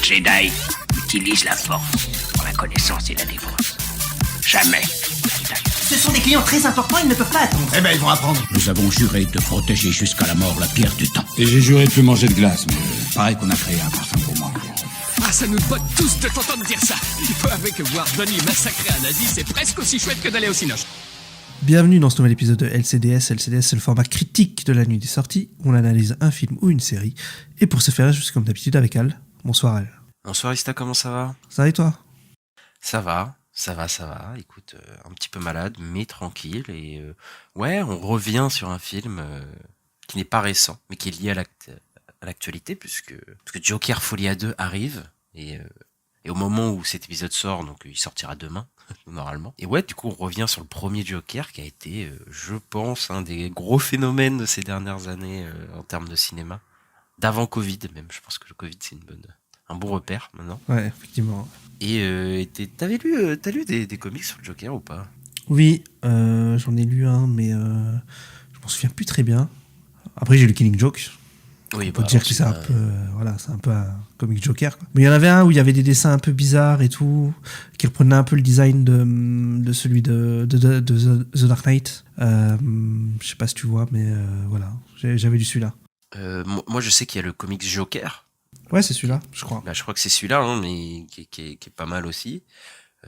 Jedi utilise la force pour la connaissance et la défense. Jamais la Jedi. Ce sont des clients très importants, ils ne peuvent pas attendre. Eh ben, ils vont apprendre. Nous avons juré de protéger jusqu'à la mort la pierre du temps. Et j'ai juré de plus manger de glace, mais pareil qu'on a créé un parfum pour moi. Ah, ça nous botte tous de t'entendre dire ça. Il faut avouer que voir Donnie massacrer un nazi, c'est presque aussi chouette que d'aller au cinoche. Bienvenue dans ce nouvel épisode de LCDS. LCDS, c'est le format critique de la nuit des sorties, où on analyse un film ou une série. Et pour ce faire, je suis comme d'habitude avec Al. Bonsoir Al. Bonsoir Ista, comment ça va? Ça va et toi? Ça va. Écoute, un petit peu malade, mais tranquille. Et ouais, on revient sur un film qui n'est pas récent, mais qui est lié à l'actualité, puisque Joker Folia 2 arrive. Et au moment où cet épisode sort, donc il sortira demain, normalement. Et ouais, du coup, on revient sur le premier Joker, qui a été, je pense, un des gros phénomènes de ces dernières années en termes de cinéma. D'avant Covid, même. Je pense que le Covid, c'est un bon repère, maintenant. Ouais, effectivement. Et t'as lu des comics sur le Joker ou pas? Oui, j'en ai lu un, mais je m'en souviens plus très bien. Après, j'ai lu Killing Joke. Oui, on peut dire que c'est un peu, c'est un peu un comic Joker, quoi. Mais il y en avait un où il y avait des dessins un peu bizarres et tout, qui reprenaient un peu le design de celui de The Dark Knight. Je sais pas si tu vois, mais voilà, j'avais lu celui-là. Moi, je sais qu'il y a le comics Joker. Ouais, c'est celui-là, je crois. Bah, je crois que c'est celui-là, hein, mais qui est pas mal aussi.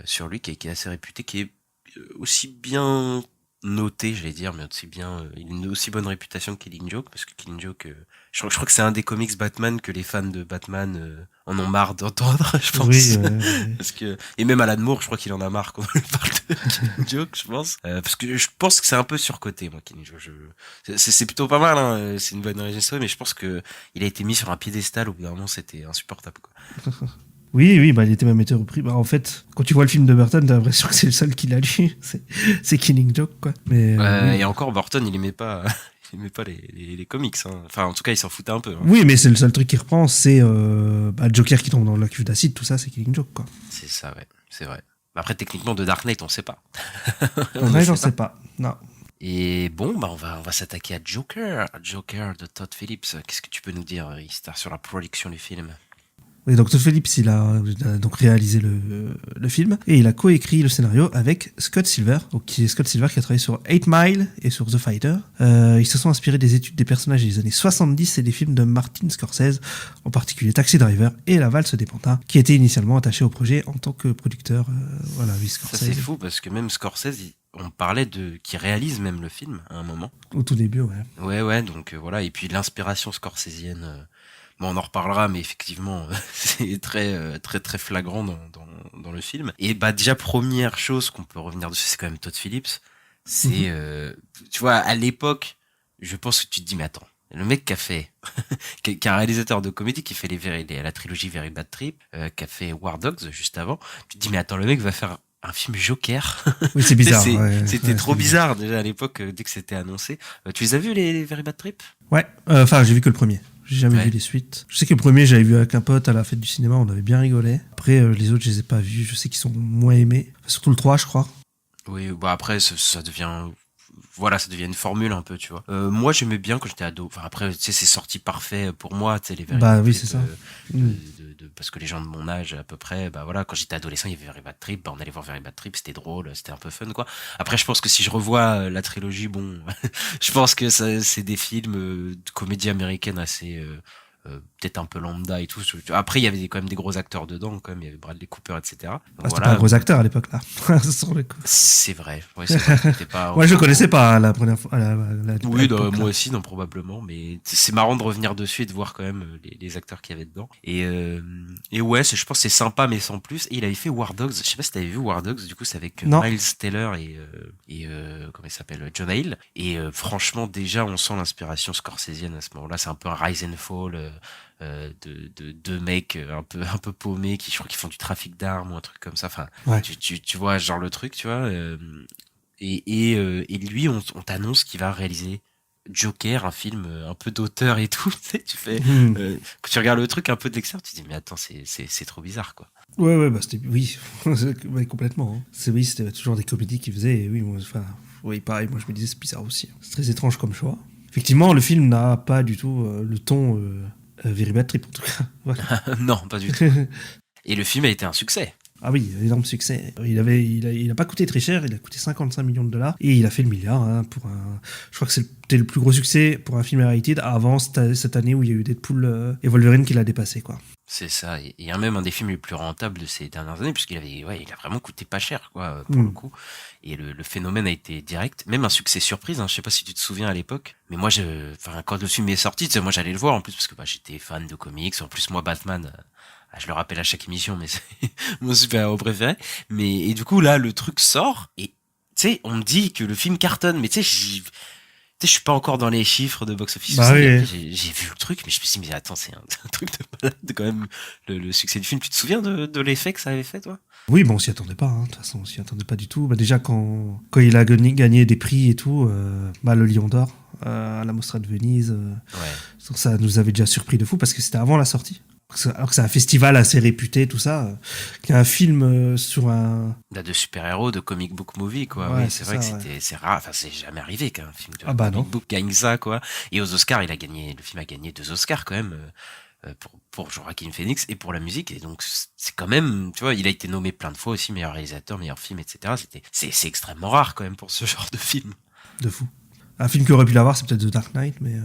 Sur lui, qui est assez réputé, qui est aussi bien noté, j'allais dire, mais aussi bien, il a une aussi bonne réputation que Killing Joke, parce que Killing Joke, je crois que c'est un des comics Batman que les fans de Batman en ont marre d'entendre, je pense. Oui, parce que, et même Alan Moore, je crois qu'il en a marre quand on parle de Killing Joke, je pense. Parce que je pense que c'est un peu surcoté, moi, Killing Joke. C'est plutôt pas mal, hein, c'est une bonne origin story, mais je pense que il a été mis sur un piédestal, au bout d'un moment, c'était insupportable, quoi. Oui, bah il était même été repris. Bah en fait, quand tu vois le film de Burton, t'as l'impression que c'est le seul qui l'a lu. C'est Killing Joke, quoi. Mais oui. Et encore, Burton, il aimait pas les comics. Hein. Enfin, en tout cas, il s'en foutait un peu. Hein. Oui, mais c'est le seul truc qu'il reprend, c'est Joker qui tombe dans la cuve d'acide, tout ça, c'est Killing Joke, quoi. C'est ça, ouais, c'est vrai. Après, techniquement, de Dark Knight, on sait pas. J'en sais pas. Non. Et bon, bah on va s'attaquer à Joker de Todd Phillips. Qu'est-ce que tu peux nous dire, Star, sur la production du film? Et donc Todd Phillips, il a donc réalisé le film et il a coécrit le scénario avec Scott Silver, qui a travaillé sur 8 Mile et sur The Fighter. Ils se sont inspirés des études des personnages des années 70 et des films de Martin Scorsese, en particulier Taxi Driver et La Valse des Pantins, qui étaient initialement attachés au projet en tant que producteur. Scorsese. Ça c'est fou parce que même Scorsese, on parlait qui réalise même le film à un moment. Au tout début, ouais. Ouais, donc voilà. Et puis l'inspiration scorsésienne. Bon, on en reparlera, mais effectivement, c'est très, très, très flagrant dans le film. Et bah déjà, première chose qu'on peut revenir dessus, c'est quand même Todd Phillips. C'est, tu vois, à l'époque, je pense que tu te dis, mais attends, le mec qui a fait, qui est un réalisateur de comédie, qui fait la trilogie Very Bad Trip, qui a fait War Dogs juste avant, tu te dis, mais attends, le mec va faire un film Joker. Oui, c'est bizarre. C'était trop bizarre déjà à l'époque, dès que c'était annoncé. Tu les as vus, les Very Bad Trip? Ouais, j'ai vu que le premier. J'ai jamais vu les suites. Je sais que le premier, j'avais vu avec un pote à la fête du cinéma, on avait bien rigolé. Après, les autres, je les ai pas vus. Je sais qu'ils sont moins aimés. Enfin, surtout le 3, je crois. Oui, bah après, ça devient... Voilà, ça devient une formule un peu, tu vois. Moi, j'aimais bien quand j'étais ado. Enfin, après, tu sais, c'est sorti parfait pour moi, tu sais, les Very Bah Bad oui, Trip, c'est ça. parce que les gens de mon âge, à peu près, bah voilà, quand j'étais adolescent, il y avait Very Bad Trip, bah on allait voir Very Bad Trip, c'était drôle, c'était un peu fun, quoi. Après, je pense que si je revois la trilogie, bon, je pense que c'est des films de comédie américaine assez... peut-être un peu lambda et tout. Après, il y avait quand même des gros acteurs dedans, quand même. Il y avait Bradley Cooper, etc. Donc, c'était pas un gros acteur à l'époque, là. Sur le coup. C'est vrai. Ouais, c'est vrai. C'était pas... Moi, je connaissais pas la première fois. Oui, moi aussi, non, probablement. Mais c'est marrant de revenir dessus et de voir quand même les acteurs qu'il y avait dedans. Et ouais, je pense que c'est sympa, mais sans plus. Et il avait fait War Dogs. Je sais pas si t'avais vu War Dogs. Du coup, c'est avec Miles Teller et comment il s'appelle, John Hale. Et franchement, déjà, on sent l'inspiration scorsésienne à ce moment-là. C'est un peu un rise and fall de deux mecs un peu paumés qui, je crois, qu'ils font du trafic d'armes ou un truc comme ça. Enfin, ouais. tu vois, genre le truc, tu vois. Et lui, on t'annonce qu'il va réaliser Joker, un film un peu d'auteur et tout. Tu sais, tu fais, quand tu regardes le truc un peu de l'extérieur, tu te dis, mais attends, c'est trop bizarre, quoi. Ouais, bah c'était, oui, ouais, complètement. Hein. C'était toujours des comédies qu'il faisait. Et oui, pareil, moi je me disais, c'est bizarre aussi. C'est très étrange comme choix. Effectivement, le film n'a pas du tout le ton Very Bad Trip, en tout cas. Voilà. Non, pas du tout. Et le film a été un succès. Ah oui, énorme succès. Il a pas coûté très cher, il a coûté 55 millions de dollars et il a fait le milliard je crois que c'était le plus gros succès pour un film R-rated avant cette année où il y a eu Deadpool et Wolverine qui l'a dépassé, quoi. C'est ça. Et il y a même un des films les plus rentables de ces dernières années puisqu'il il a vraiment coûté pas cher, quoi, pour le coup. Et le phénomène a été direct. Même un succès surprise, hein. Je sais pas si tu te souviens à l'époque. Mais moi, quand le film est sorti, tu sais, moi j'allais le voir en plus parce que j'étais fan de comics. En plus, moi, Batman, je le rappelle à chaque émission, mais c'est mon super-héros préféré. Et du coup, là, le truc sort, et, tu sais, on me dit que le film cartonne, mais tu sais, je suis pas encore dans les chiffres de box-office. Bah oui. J'ai vu le truc, mais je me suis dit, mais attends, c'est un truc de malade, quand même, le succès du film. Tu te souviens de l'effet que ça avait fait, toi? Oui, bon, on s'y attendait pas, hein. De toute façon, on s'y attendait pas du tout. Bah, déjà, quand il a gagné des prix et tout, le Lion d'Or, à la Mostra de Venise, ça nous avait déjà surpris de fou parce que c'était avant la sortie. Alors que c'est un festival assez réputé, tout ça, qu'il y a un film sur un... De super-héros, de comic book movie, quoi. Ouais, oui, c'est vrai que c'est rare. Enfin, c'est jamais arrivé qu'un film de comic book gagne ça, quoi. Et aux Oscars, le film a gagné 2 Oscars, quand même, pour Joaquin Phoenix et pour la musique. Et donc, c'est quand même, tu vois, il a été nommé plein de fois aussi, meilleur réalisateur, meilleur film, etc. C'est extrêmement rare, quand même, pour ce genre de film. De fou. Un film qui aurait pu l'avoir, c'est peut-être The Dark Knight, mais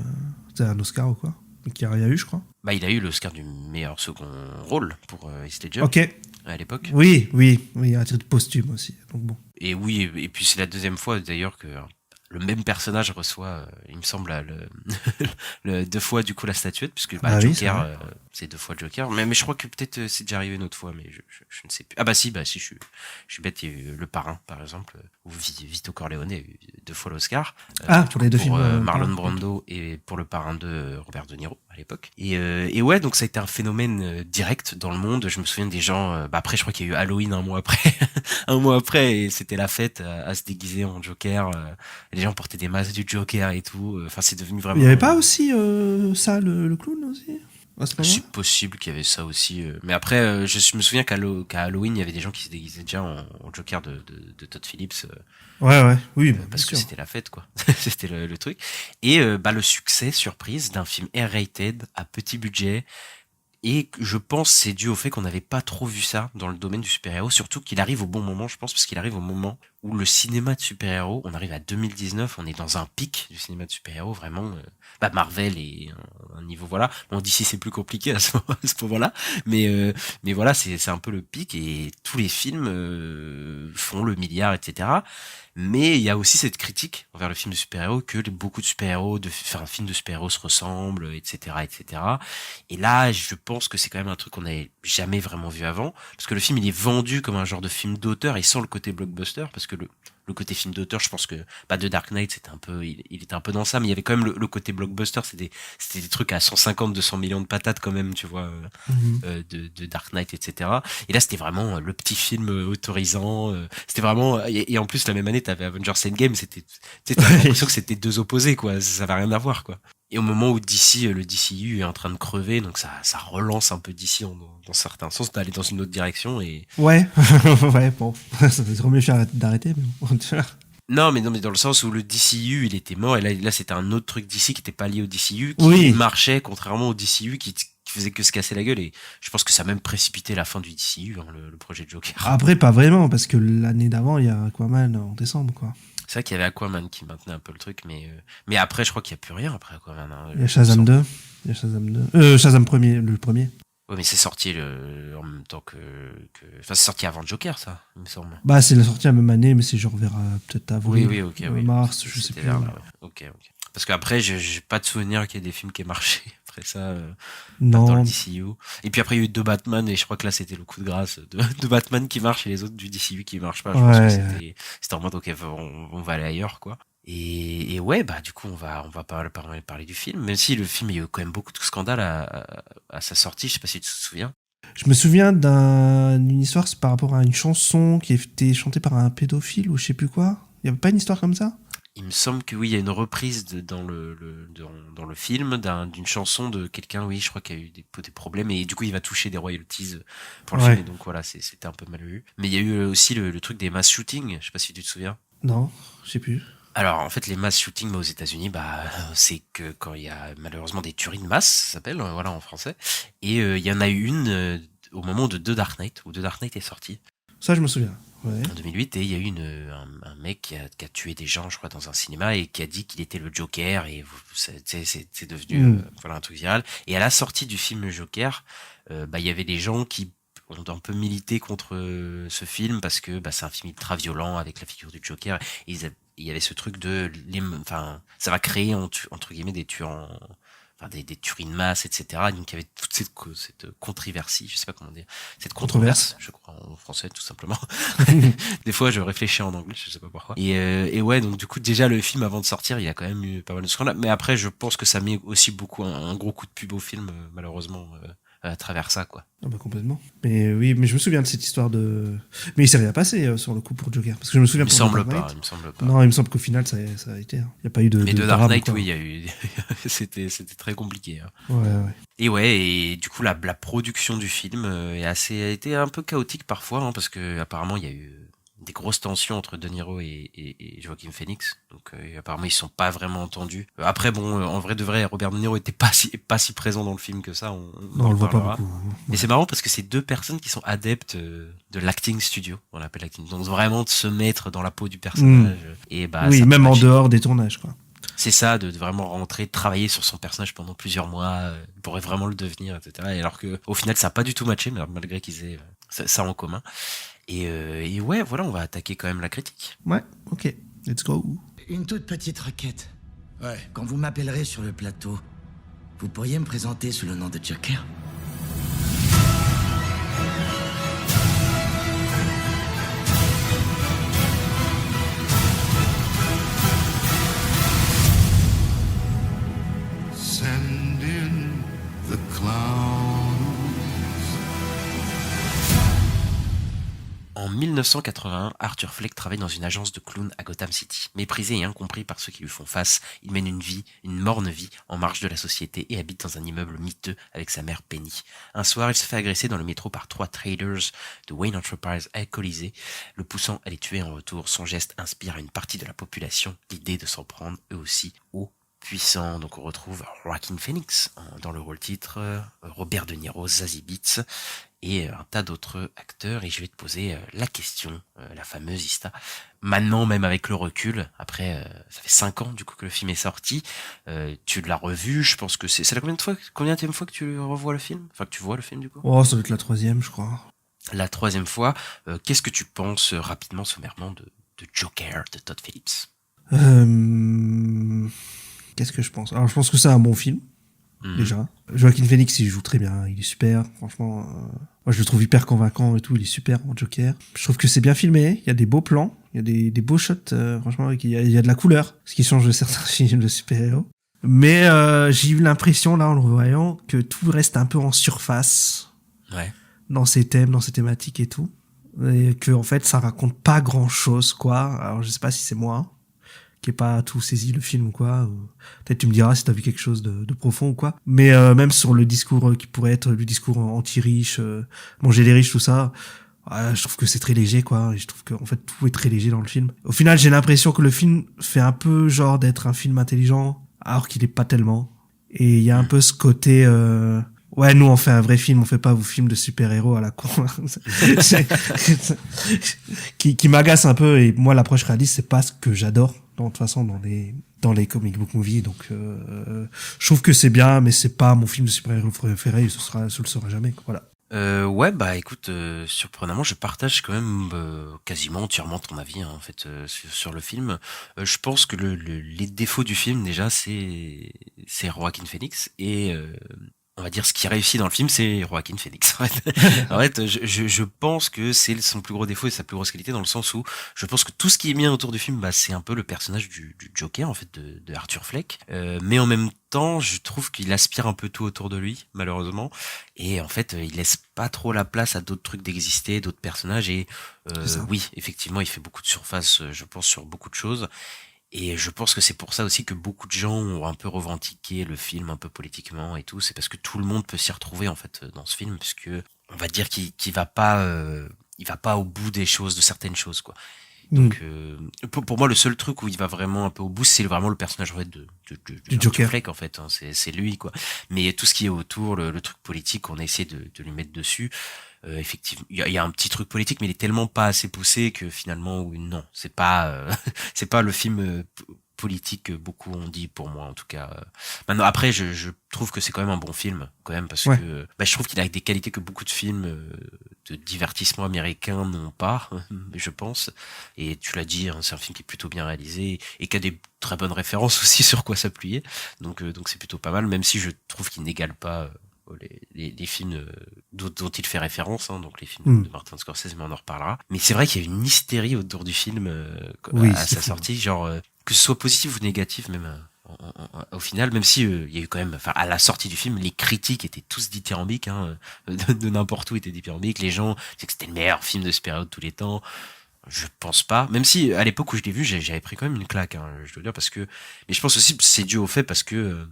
c'est un Oscar ou quoi? Qui a rien eu, je crois. Il a eu l'Oscar du meilleur second rôle pour Heath Ledger. Ok. À l'époque. Oui, un titre posthume aussi. Donc bon. Et oui, et puis c'est la deuxième fois d'ailleurs que le même personnage reçoit, il me semble, le 2 fois du coup la statuette, puisque Joker, c'est 2 fois le Joker. Mais je crois que peut-être c'est déjà arrivé une autre fois, mais je ne sais plus. Ah si, je suis bête. Il y a eu Le Parrain, par exemple, où Vito Corleone a eu 2 fois l'Oscar. Pour les 2 films. Marlon Brando et pour Le Parrain de Robert De Niro à l'époque. Et ouais, donc ça a été un phénomène direct dans le monde. Je me souviens des gens. Après, je crois qu'il y a eu Halloween un mois après, et c'était la fête à se déguiser en Joker. Les gens portaient des masques du Joker et tout. Enfin, c'est devenu vraiment... Il n'y avait pas aussi ça, le clown aussi à ce moment-là? C'est possible qu'il y avait ça aussi. Mais après, je me souviens qu'à Halloween, il y avait des gens qui se déguisaient déjà en Joker de Todd Phillips. Oui. Parce que c'était la fête, quoi. C'était le truc. Et le succès, surprise, d'un film R-rated, à petit budget... Et je pense que c'est dû au fait qu'on n'avait pas trop vu ça dans le domaine du super-héros, surtout qu'il arrive au bon moment, je pense, parce qu'il arrive au moment où le cinéma de super-héros, on arrive à 2019, on est dans un pic du cinéma de super-héros, vraiment, Marvel et un niveau, voilà. Bon, d'ici c'est plus compliqué à ce moment-là, mais voilà, c'est un peu le pic et tous les films font le milliard, etc. Mais il y a aussi cette critique envers le film de super-héros que beaucoup de super-héros, un film de super-héros se ressemblent, etc., etc. Et là, je pense que c'est quand même un truc qu'on n'avait jamais vraiment vu avant, parce que le film, il est vendu comme un genre de film d'auteur et sans le côté blockbuster, parce que le côté film d'auteur, je pense que The Dark Knight, c'était un peu, il était un peu dans ça, mais il y avait quand même le côté blockbuster, c'était des trucs à 150-200 millions de patates quand même, tu vois, de Dark Knight, etc. Et là, c'était vraiment le petit film autorisant, c'était vraiment, et en plus la même année, t'avais Avengers Endgame, t'avais l'impression que c'était 2 opposés, quoi, ça avait rien à voir, quoi. Et au moment où le DCU est en train de crever, donc ça relance un peu DC dans certains sens, d'aller dans une autre direction et... Ouais, bon, ça serait mieux d'arrêter, mais bon, Non, mais dans le sens où le DCU, il était mort, et là c'était un autre truc DC qui était pas lié au DCU, qui marchait, contrairement au DCU qui faisait que se casser la gueule, et je pense que ça a même précipité la fin du DCU, hein, le projet de Joker. Après, pas vraiment, parce que l'année d'avant, il y a Aquaman en décembre, quoi. C'est vrai qu'il y avait Aquaman qui maintenait un peu le truc, mais après, je crois qu'il n'y a plus rien après Aquaman. Hein, il y a Shazam 2. Shazam le premier. Ouais, mais c'est sorti en même temps que... Enfin, c'est sorti avant Joker, ça, il me semble. C'est la sortie la même année, mais c'est genre vers peut-être avril, oui, ok, mars, je sais plus. Là, ouais. Ok. Parce qu'après, j'ai pas de souvenir qu'il y ait des films qui aient marché après ça non. Dans le DCU. Et puis après, il y a eu 2 Batman, et je crois que là, c'était le coup de grâce de Batman qui marche et les autres du DCU qui marchent pas. Je pense que c'était en mode, ok, on va aller ailleurs, quoi. Et ouais, du coup, on va parler du film, même si le film, il y a eu quand même beaucoup de scandales à sa sortie, je sais pas si tu te souviens. Je me souviens d'une histoire, c'est par rapport à une chanson qui était chantée par un pédophile ou je sais plus quoi. Il y avait pas une histoire comme ça? Il me semble que oui, il y a une reprise dans le film d'une chanson de quelqu'un, oui, je crois qu'il y a eu des problèmes, et du coup il va toucher des royalties pour le film, et donc voilà, c'était un peu mal vu. Mais il y a eu aussi le truc des mass shootings, je sais pas si tu te souviens. Non, je sais plus. Alors, en fait, les mass shootings aux États-Unis, c'est que quand il y a malheureusement des tueries de masse, ça s'appelle, voilà, en français. Et il y en a eu une au moment de The Dark Knight, où The Dark Knight est sorti Ça, je me souviens. Ouais. en 2008, et il y a eu un mec qui a tué des gens, je crois, dans un cinéma, et qui a dit qu'il était le Joker, et c'est devenu voilà, un truc viral. Et à la sortie du film Joker, il y avait des gens qui ont un peu milité contre ce film parce que c'est un film ultra violent avec la figure du Joker. Et il y avait ce truc ça va créer entre guillemets des tueurs des tueries de masse, etc. Donc il y avait toute cette controversie, je sais pas comment dire, cette controverse, je crois en français tout simplement. Des fois je réfléchis en anglais, je sais pas pourquoi. Et ouais, donc du coup déjà le film avant de sortir, il y a quand même eu pas mal de scandales. Mais après je pense que ça met aussi beaucoup un gros coup de pub au film, malheureusement. À travers ça, quoi. Ah bah complètement. Mais oui, mais je me souviens de cette histoire de... Mais il s'est rien passé sur le coup pour Joker. Parce que je me souviens Il me semble pas. Non, il me semble qu'au final, ça a été. Il n'y a pas eu de... Mais de Dark Knight, oui, il y y a eu... c'était très compliqué. Hein. Ouais. Et du coup, la production du film a été un peu chaotique parfois, hein, parce que apparemment, il y a eu des grosses tensions entre De Niro et Joaquin Phoenix. Donc apparemment ils se sont pas vraiment entendus. Après en vrai de vrai, Robert De Niro était pas si présent dans le film que ça. On le voit pas beaucoup. Mais c'est marrant parce que c'est deux personnes qui sont adeptes de l'acting studio. On l'appelle l'acting. Donc vraiment de se mettre dans la peau du personnage. Et oui, même en dehors des tournages, quoi. C'est ça, de vraiment rentrer, travailler sur son personnage pendant plusieurs mois, pourrait vraiment le devenir, etc. Et alors que au final ça a pas du tout matché, malgré qu'ils aient ça en commun. Et ouais, voilà, on va attaquer quand même la critique. Ouais, ok, let's go. Une toute petite requête. Ouais. Quand vous m'appellerez sur le plateau, vous pourriez me présenter sous le nom de Joker? Send in the clowns. En 1981, Arthur Fleck travaille dans une agence de clowns à Gotham City. Méprisé et incompris par ceux qui lui font face, il mène une morne vie, en marge de la société et habite dans un immeuble miteux avec sa mère Penny. Un soir, il se fait agresser dans le métro par 3 traders de Wayne Enterprise alcoolisés, le poussant à les tuer en retour. Son geste inspire à une partie de la population l'idée de s'en prendre eux aussi aux puissants. Donc on retrouve Joaquin Phoenix dans le rôle titre, Robert De Niro, Zazie Beetz et un tas d'autres acteurs. Et je vais te poser la question, la fameuse Ista. Maintenant, même avec le recul, après, ça fait 5 ans du coup que le film est sorti, tu l'as revu, je pense que c'est la combienième fois que tu revois le film? Enfin, que tu vois le film du coup? Oh, ça doit être la 3e, je crois. La 3e fois. Qu'est-ce que tu penses rapidement, sommairement, de Joker de Todd Phillips? Qu'est-ce que je pense? Alors, je pense que c'est un bon film. Déjà. Joaquin Phoenix, il joue très bien, il est super, franchement. Moi, je le trouve hyper convaincant et tout, il est super en Joker. Je trouve que c'est bien filmé, il y a des beaux plans, il y a des beaux shots, franchement, il y a de la couleur, ce qui change de certains films de super-héros. Mais j'ai eu l'impression, là, en le revoyant, que tout reste un peu en surface. Ouais. Dans ses thèmes, dans ses thématiques et tout. Et que, en fait, ça raconte pas grand-chose, quoi. Alors, je sais pas si c'est moi qui ai pas tout saisi le film ou quoi. Peut-être tu me diras si t'as vu quelque chose de profond ou quoi. Mais même sur le discours qui pourrait être le discours anti-riche, manger les riches, tout ça, je trouve que c'est très léger, quoi. Et je trouve que en fait tout est très léger dans le film. Au final, j'ai l'impression que le film fait un peu genre d'être un film intelligent, alors qu'il est pas tellement. Et il y a un peu ce côté... Ouais, nous on fait un vrai film, on fait pas vos films de super-héros à la con. qui m'agace un peu. Et moi, l'approche réaliste, c'est pas ce que j'adore. De toute façon, dans les comic book movies. Donc, je trouve que c'est bien, mais c'est pas mon film de super-héros préféré. Ce le sera jamais. Voilà. Ouais, écoute, surprenamment, je partage quand même quasiment entièrement ton avis, hein, en fait, sur le film. Je pense que les défauts du film, déjà, c'est Joaquin Phoenix et on va dire ce qui réussit dans le film, c'est Joaquin Phoenix. En fait, je pense que c'est son plus gros défaut et sa plus grosse qualité, dans le sens où je pense que tout ce qui est mis autour du film, c'est un peu le personnage du Joker, en fait, de Arthur Fleck. Mais en même temps, je trouve qu'il aspire un peu tout autour de lui, malheureusement. Et en fait, il laisse pas trop la place à d'autres trucs d'exister, d'autres personnages. Et oui, effectivement, il fait beaucoup de surface, je pense, sur beaucoup de choses. Et je pense que c'est pour ça aussi que beaucoup de gens ont un peu revendiqué le film un peu politiquement et tout. C'est parce que tout le monde peut s'y retrouver en fait dans ce film, puisque on va dire qu'il va pas au bout des choses, de certaines choses quoi. Donc pour moi le seul truc où il va vraiment un peu au bout, c'est vraiment le personnage en fait de Joker. Fleck en fait, hein, c'est lui quoi. Mais tout ce qui est autour, le truc politique, on a essayé de lui mettre dessus. Effectivement, il y a un petit truc politique, mais il est tellement pas assez poussé que finalement, oui, non, c'est pas c'est pas le film politique que beaucoup ont dit pour moi en tout cas. Maintenant après, je trouve que c'est quand même un bon film quand même parce Ouais. que je trouve qu'il a des qualités que beaucoup de films de divertissement américains n'ont pas, je pense. Et tu l'as dit, hein, c'est un film qui est plutôt bien réalisé et qui a des très bonnes références aussi sur quoi s'appuyer. Donc c'est plutôt pas mal, même si je trouve qu'il n'égale pas les films dont il fait référence, hein, donc les films de Martin Scorsese, mais on en reparlera. Mais c'est vrai qu'il y a une hystérie autour du film à sa sortie, genre que ce soit positif ou négatif, même au final, même si il y a eu quand même, enfin à la sortie du film, les critiques étaient tous dithyrambiques, hein, de n'importe où étaient dithyrambiques. Les gens disaient que c'était le meilleur film de super-héros de tous les temps. Je pense pas, même si à l'époque où je l'ai vu, j'avais pris quand même une claque, hein, je dois dire, parce que, mais je pense aussi que c'est dû au fait parce que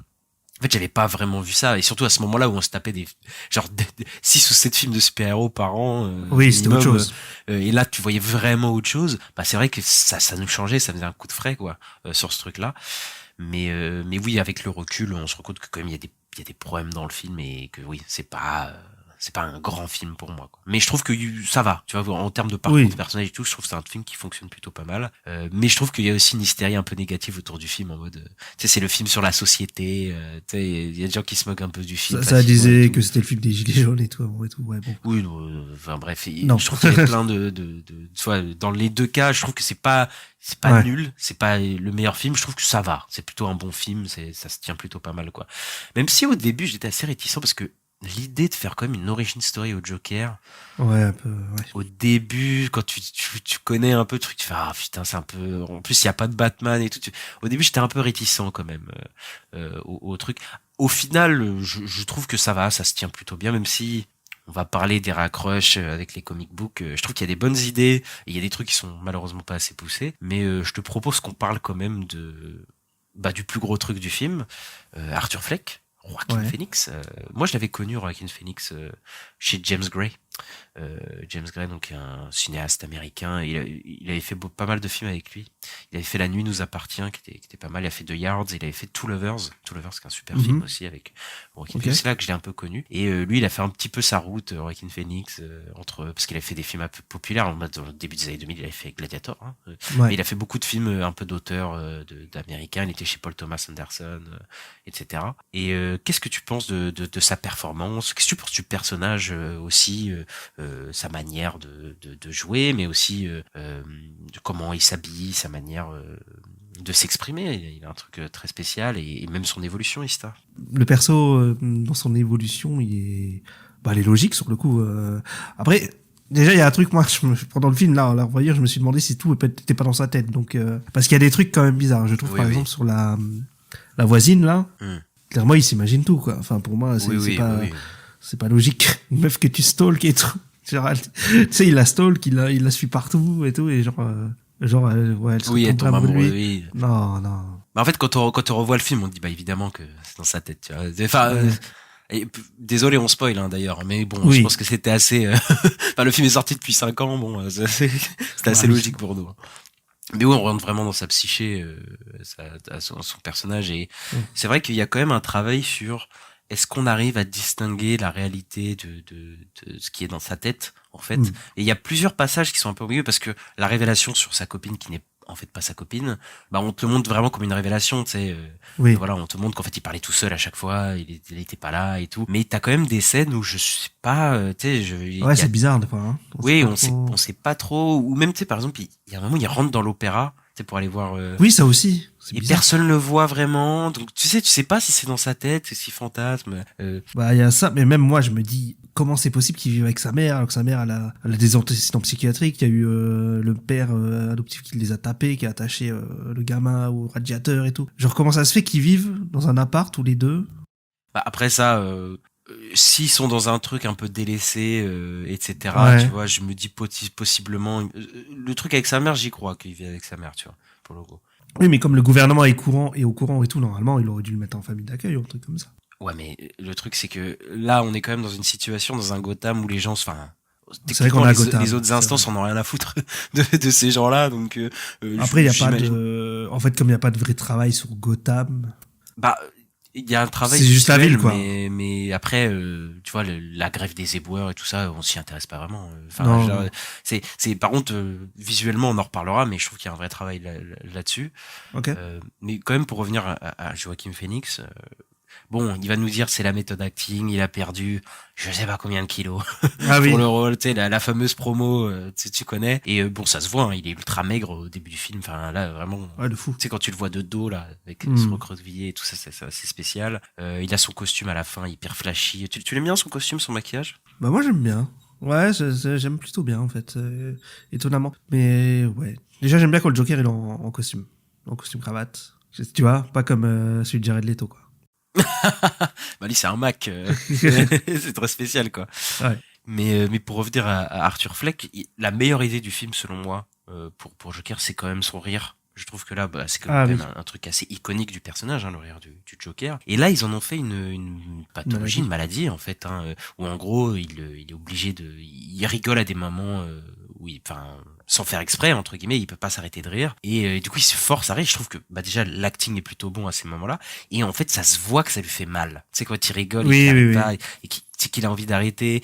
en fait, j'avais pas vraiment vu ça, et surtout à ce moment-là où on se tapait des 6 ou 7 films de super-héros par an. Oui, c'était autre chose. Et là, tu voyais vraiment autre chose. Bah, c'est vrai que ça nous changeait, ça faisait un coup de frais, quoi, sur ce truc-là. Mais oui, avec le recul, on se rend compte que quand même il y a des problèmes dans le film et que oui, c'est pas un grand film pour moi, quoi. Mais je trouve que ça va, tu vois, en termes de parcours de personnage et tout, je trouve que c'est un film qui fonctionne plutôt pas mal. Mais je trouve qu'il y a aussi une hystérie un peu négative autour du film, en mode, tu sais, c'est le film sur la société, tu sais, il y a des gens qui se moquent un peu du film. Ça disait que c'était le film des Gilets jaunes et tout, ouais, bon. Oui, enfin bref, je trouve qu'il y a plein soit dans les deux cas, je trouve que c'est pas nul, c'est pas le meilleur film, je trouve que ça va, c'est plutôt un bon film, ça se tient plutôt pas mal, quoi. Même si au début j'étais assez réticent parce que l'idée de faire quand même une origin story au Joker. Ouais, un peu, ouais. Au début, quand tu connais un peu le truc, tu fais, ah, putain, c'est un peu, en plus, il y a pas de Batman et tout. Au début, j'étais un peu réticent, quand même, au truc. Au final, je trouve que ça va, ça se tient plutôt bien, même si on va parler des raccroches avec les comic books. Je trouve qu'il y a des bonnes idées, et il y a des trucs qui sont malheureusement pas assez poussés. Mais, je te propose qu'on parle quand même du plus gros truc du film, Arthur Fleck. Joaquin Phoenix. Moi, je l'avais connu, Joaquin Phoenix, chez James Gray. James Gray, donc un cinéaste américain. Il avait fait pas mal de films avec lui. Il avait fait La Nuit nous appartient, qui était pas mal. Il a fait The Yards. Il avait fait Two Lovers. Two Lovers, qui est un super film aussi avec Joaquin Phoenix. C'est là que je l'ai un peu connu. Et lui, il a fait un petit peu sa route, Joaquin Phoenix, parce qu'il a fait des films un peu populaires. Dans le début des années 2000, il avait fait Gladiator. Hein. Mais il a fait beaucoup de films un peu d'auteurs d'américains. Il était chez Paul Thomas Anderson, etc. Et qu'est-ce que tu penses de sa performance? Qu'est-ce que tu penses du personnage aussi, sa manière de jouer, mais aussi de comment il s'habille, sa manière de s'exprimer? Il a un truc très spécial et même son évolution, Ista. Le perso, dans son évolution, il est logique sur le coup. Après, déjà, il y a un truc, moi, pendant le film, là, revoyant, je me suis demandé si tout n'était pas dans sa tête. Donc, parce qu'il y a des trucs quand même bizarres. Je trouve, par exemple, sur la voisine, là, clairement, il s'imagine tout, quoi. Enfin, pour moi, c'est pas logique. Une meuf que tu stalk et tout. Genre, tu sais, il la stalk, il la suit partout et tout, et elle se tombe amoureux de lui. Non. Mais en fait, quand on revoit le film, on dit, évidemment que c'est dans sa tête, tu vois. Enfin, désolé, on spoil, hein, d'ailleurs, mais bon, je pense que c'était assez, le film est sorti depuis 5 ans, bon, c'était assez logique pour nous. Mais oui, on rentre vraiment dans sa psyché, son personnage, et c'est vrai qu'il y a quand même un travail sur est-ce qu'on arrive à distinguer la réalité de ce qui est dans sa tête, en fait. Et il y a plusieurs passages qui sont un peu ambigus parce que la révélation sur sa copine qui n'est en fait pas sa copine, on te le montre vraiment comme une révélation, tu sais. Voilà, on te montre qu'en fait il parlait tout seul à chaque fois, il était pas là et tout. Mais t'as quand même des scènes où je sais pas, tu sais, c'est bizarre des fois, hein. On sait pas trop, ou même, tu sais, par exemple, il y a un moment, il rentre dans l'opéra, tu sais, pour aller voir. Oui, ça aussi. Et personne le voit vraiment, donc tu sais pas si c'est dans sa tête, si fantasme. Il y a ça, mais même moi je me dis comment c'est possible qu'il vive avec sa mère alors que sa mère elle a des antécédents psychiatriques. Il y a eu le père adoptif qui les a tapés, qui a attaché le gamin au radiateur et tout. Genre comment ça se fait qu'ils vivent dans un appart tous les deux? Après ça, s'ils sont dans un truc un peu délaissé, etc. Tu vois, je me dis possiblement le truc avec sa mère, j'y crois qu'il vit avec sa mère, tu vois, pour le coup. Oui, mais comme le gouvernement est au courant et tout, normalement, il aurait dû le mettre en famille d'accueil ou un truc comme ça. Ouais, mais le truc, c'est que là, on est quand même dans une situation, dans un Gotham où les gens, C'est vrai qu'on a Gotham, les autres c'est instances vrai. en ont rien à foutre de ces gens-là, donc Après, il y a pas j'imagine- de, en fait, comme il y a pas de vrai travail sur Gotham. Bah, il y a un travail C'est juste la visuel, ville, quoi. mais après, tu vois, la grève des éboueurs et tout ça, on s'y intéresse pas vraiment. Enfin, Non, genre, non. par contre, visuellement, on en reparlera, mais je trouve qu'il y a un vrai travail là-dessus. Ok. Mais quand même, pour revenir à Joaquin Phoenix, bon, il va nous dire c'est la méthode acting, il a perdu je sais pas combien de kilos Ah oui. pour le rôle, tu sais, la fameuse promo, tu connais. Et bon, ça se voit, hein, il est ultra maigre au début du film. Enfin, là, vraiment, Ouais, de fou. tu sais, quand tu le vois de dos, là, avec Mm. son recroquevillé et tout ça, c'est assez spécial. Il a son costume à la fin, hyper flashy. Tu l'aimes bien, son costume, son maquillage? Bah, moi, j'aime bien. Ouais, j'aime plutôt bien, en fait. Étonnamment. Mais, ouais. Déjà, j'aime bien quand le Joker, il est en costume. En costume cravate. Tu vois, pas comme celui de Jared Leto, quoi. Bah, lui, c'est un Mac. C'est très spécial, quoi. Ouais. Mais pour revenir à Arthur Fleck, la meilleure idée du film, selon moi, pour Joker, c'est quand même son rire. Je trouve que là, bah, c'est quand Ah même oui. un truc assez iconique du personnage, hein, le rire du Joker. Et là, ils en ont fait une pathologie, une maladie, en fait, hein, où en gros, il est obligé il rigole à des moments où enfin, sans faire exprès, entre guillemets, il peut pas s'arrêter de rire. Et du coup, il se force à rire. Je trouve que, bah, déjà, l'acting est plutôt bon à ces moments-là. Et en fait, ça se voit que ça lui fait mal. Tu sais, quand il rigole, Oui, il s'arrête oui, pas, oui. et qu'il a envie d'arrêter.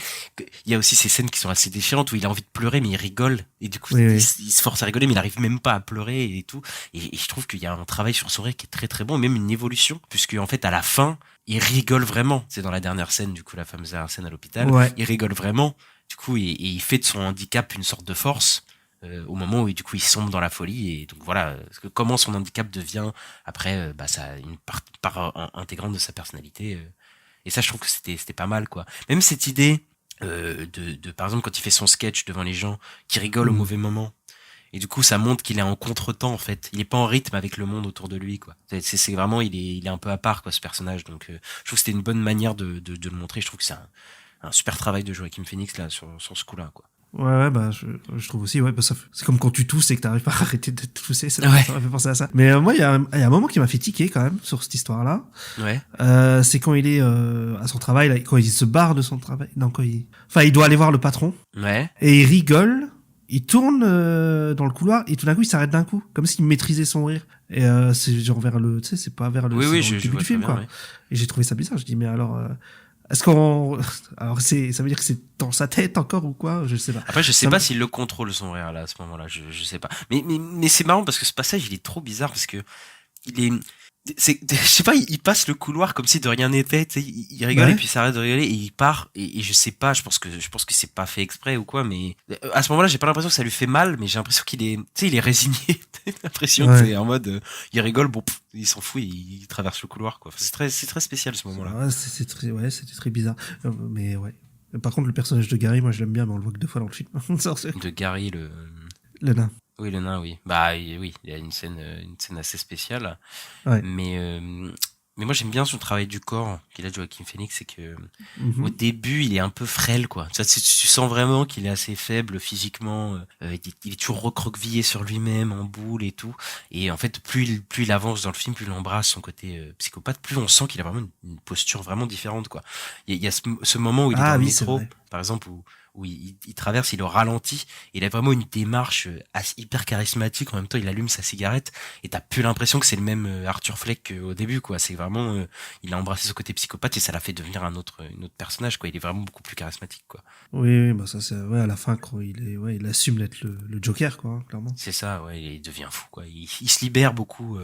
Il y a aussi ces scènes qui sont assez déchirantes où il a envie de pleurer, mais il rigole. Et du coup, Oui, oui. il se force à rigoler, mais il arrive même pas à pleurer et tout. Et je trouve qu'il y a un travail sur son rire qui est très très bon, et même une évolution, puisque en fait, à la fin, il rigole vraiment. C'est dans la dernière scène, du coup, la fameuse dernière scène à l'hôpital. Ouais. Il rigole vraiment. Du coup, et il fait de son handicap une sorte de force. Au moment où du coup il sombre dans la folie, et donc voilà comment son handicap devient après bah ça une part intégrante de sa personnalité, et ça je trouve que c'était pas mal, quoi. Même cette idée de par exemple quand il fait son sketch devant les gens qui rigolent au mauvais moment, et du coup ça montre qu'il est en contretemps, en fait il est pas en rythme avec le monde autour de lui, quoi. C'est vraiment il est un peu à part, quoi, ce personnage. Donc je trouve que c'était une bonne manière de le montrer. Je trouve que c'est un super travail de Joaquin Phoenix là sur ce coup-là, quoi. Ouais, bah, je trouve aussi, ouais, bah, c'est comme quand tu tousses et que t'arrives pas à arrêter de tousser, ça Ouais. m'a fait penser à ça. Mais moi, il y a un moment qui m'a fait tiquer quand même sur cette histoire-là. Ouais. C'est quand il est à son travail, là, quand il se barre de son travail. Non, enfin, il doit aller voir le patron Ouais. et il rigole. Il tourne dans le couloir et tout d'un coup, il s'arrête d'un coup, comme s'il maîtrisait son rire. Et c'est genre vers le, tu sais, c'est pas vers le, Oui, c'est oui, dans le je début vois du très film, bien, quoi. ouais. Et j'ai trouvé ça bizarre. Je dis, mais alors, est-ce qu'on, alors ça veut dire que c'est dans sa tête encore ou quoi? Je sais pas. Après, je sais Ça pas me- s'il le contrôle, son rire, là, à ce moment-là. Je sais pas. Mais c'est marrant parce que ce passage, il est trop bizarre parce que il est, je sais pas, il passe le couloir comme si de rien n'était, tu sais, il rigole Ouais. et puis il s'arrête de rigoler et il part, et je sais pas, je pense que c'est pas fait exprès ou quoi, mais à ce moment-là, j'ai pas l'impression que ça lui fait mal, mais j'ai l'impression qu'il est, tu sais, il est résigné. J'ai l'impression Ouais. que c'est en mode, il rigole, bon, il s'en fout, il traverse le couloir, quoi. Enfin, c'est très spécial, ce moment-là. Ouais, c'était très bizarre. Mais ouais. Par contre, le personnage de Gary, moi, je l'aime bien, mais on le voit que 2 fois dans le film. De Gary, Le nain. oui, le nain, oui. Bah, oui, il y a une scène assez spéciale. Ouais. Mais moi, j'aime bien son travail du corps qu'il a, Joaquin Phoenix, c'est que Mhm. au début, il est un peu frêle, quoi. Tu sens vraiment qu'il est assez faible physiquement. Il est toujours recroquevillé sur lui-même, en boule et tout. Et en fait, plus il avance dans le film, plus il embrasse son côté psychopathe, plus on sent qu'il a vraiment une posture vraiment différente, quoi. Il y a ce moment où il est Ah dans le oui, c'est métro, vrai. par exemple, où il traverse, il le ralentit, il a vraiment une démarche hyper charismatique. En même temps, il allume sa cigarette et t'as plus l'impression que c'est le même Arthur Fleck qu'au début, quoi. C'est vraiment, il a embrassé ce côté psychopathe et ça l'a fait devenir un autre personnage, quoi. Il est vraiment beaucoup plus charismatique, quoi. Oui, bah ça, c'est, ouais, à la fin, quand il assume d'être le Joker, quoi, hein, clairement. C'est ça, ouais, il devient fou, quoi. Il se libère beaucoup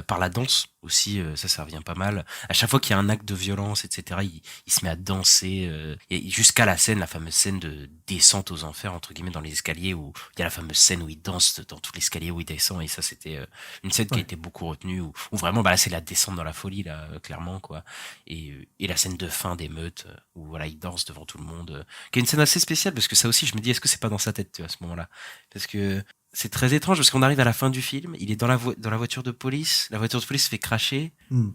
par la danse aussi, ça revient pas mal. À chaque fois qu'il y a un acte de violence, etc., il se met à danser, et jusqu'à la fameuse scène de descente aux enfers, entre guillemets, dans les escaliers, où il y a la fameuse scène où il danse dans tout l'escalier où il descend, et ça, c'était une scène qui a Ouais. été beaucoup retenue, où vraiment, bah là, c'est la descente dans la folie, là, clairement, quoi. Et la scène de fin d'émeute, où voilà, il danse devant tout le monde, qui est une scène assez spéciale, parce que ça aussi, je me dis, est-ce que c'est pas dans sa tête, tu vois, à ce moment-là? Parce que c'est très étrange, parce qu'on arrive à la fin du film, il est dans la voiture de police, la voiture de police se fait cracher, Hmm.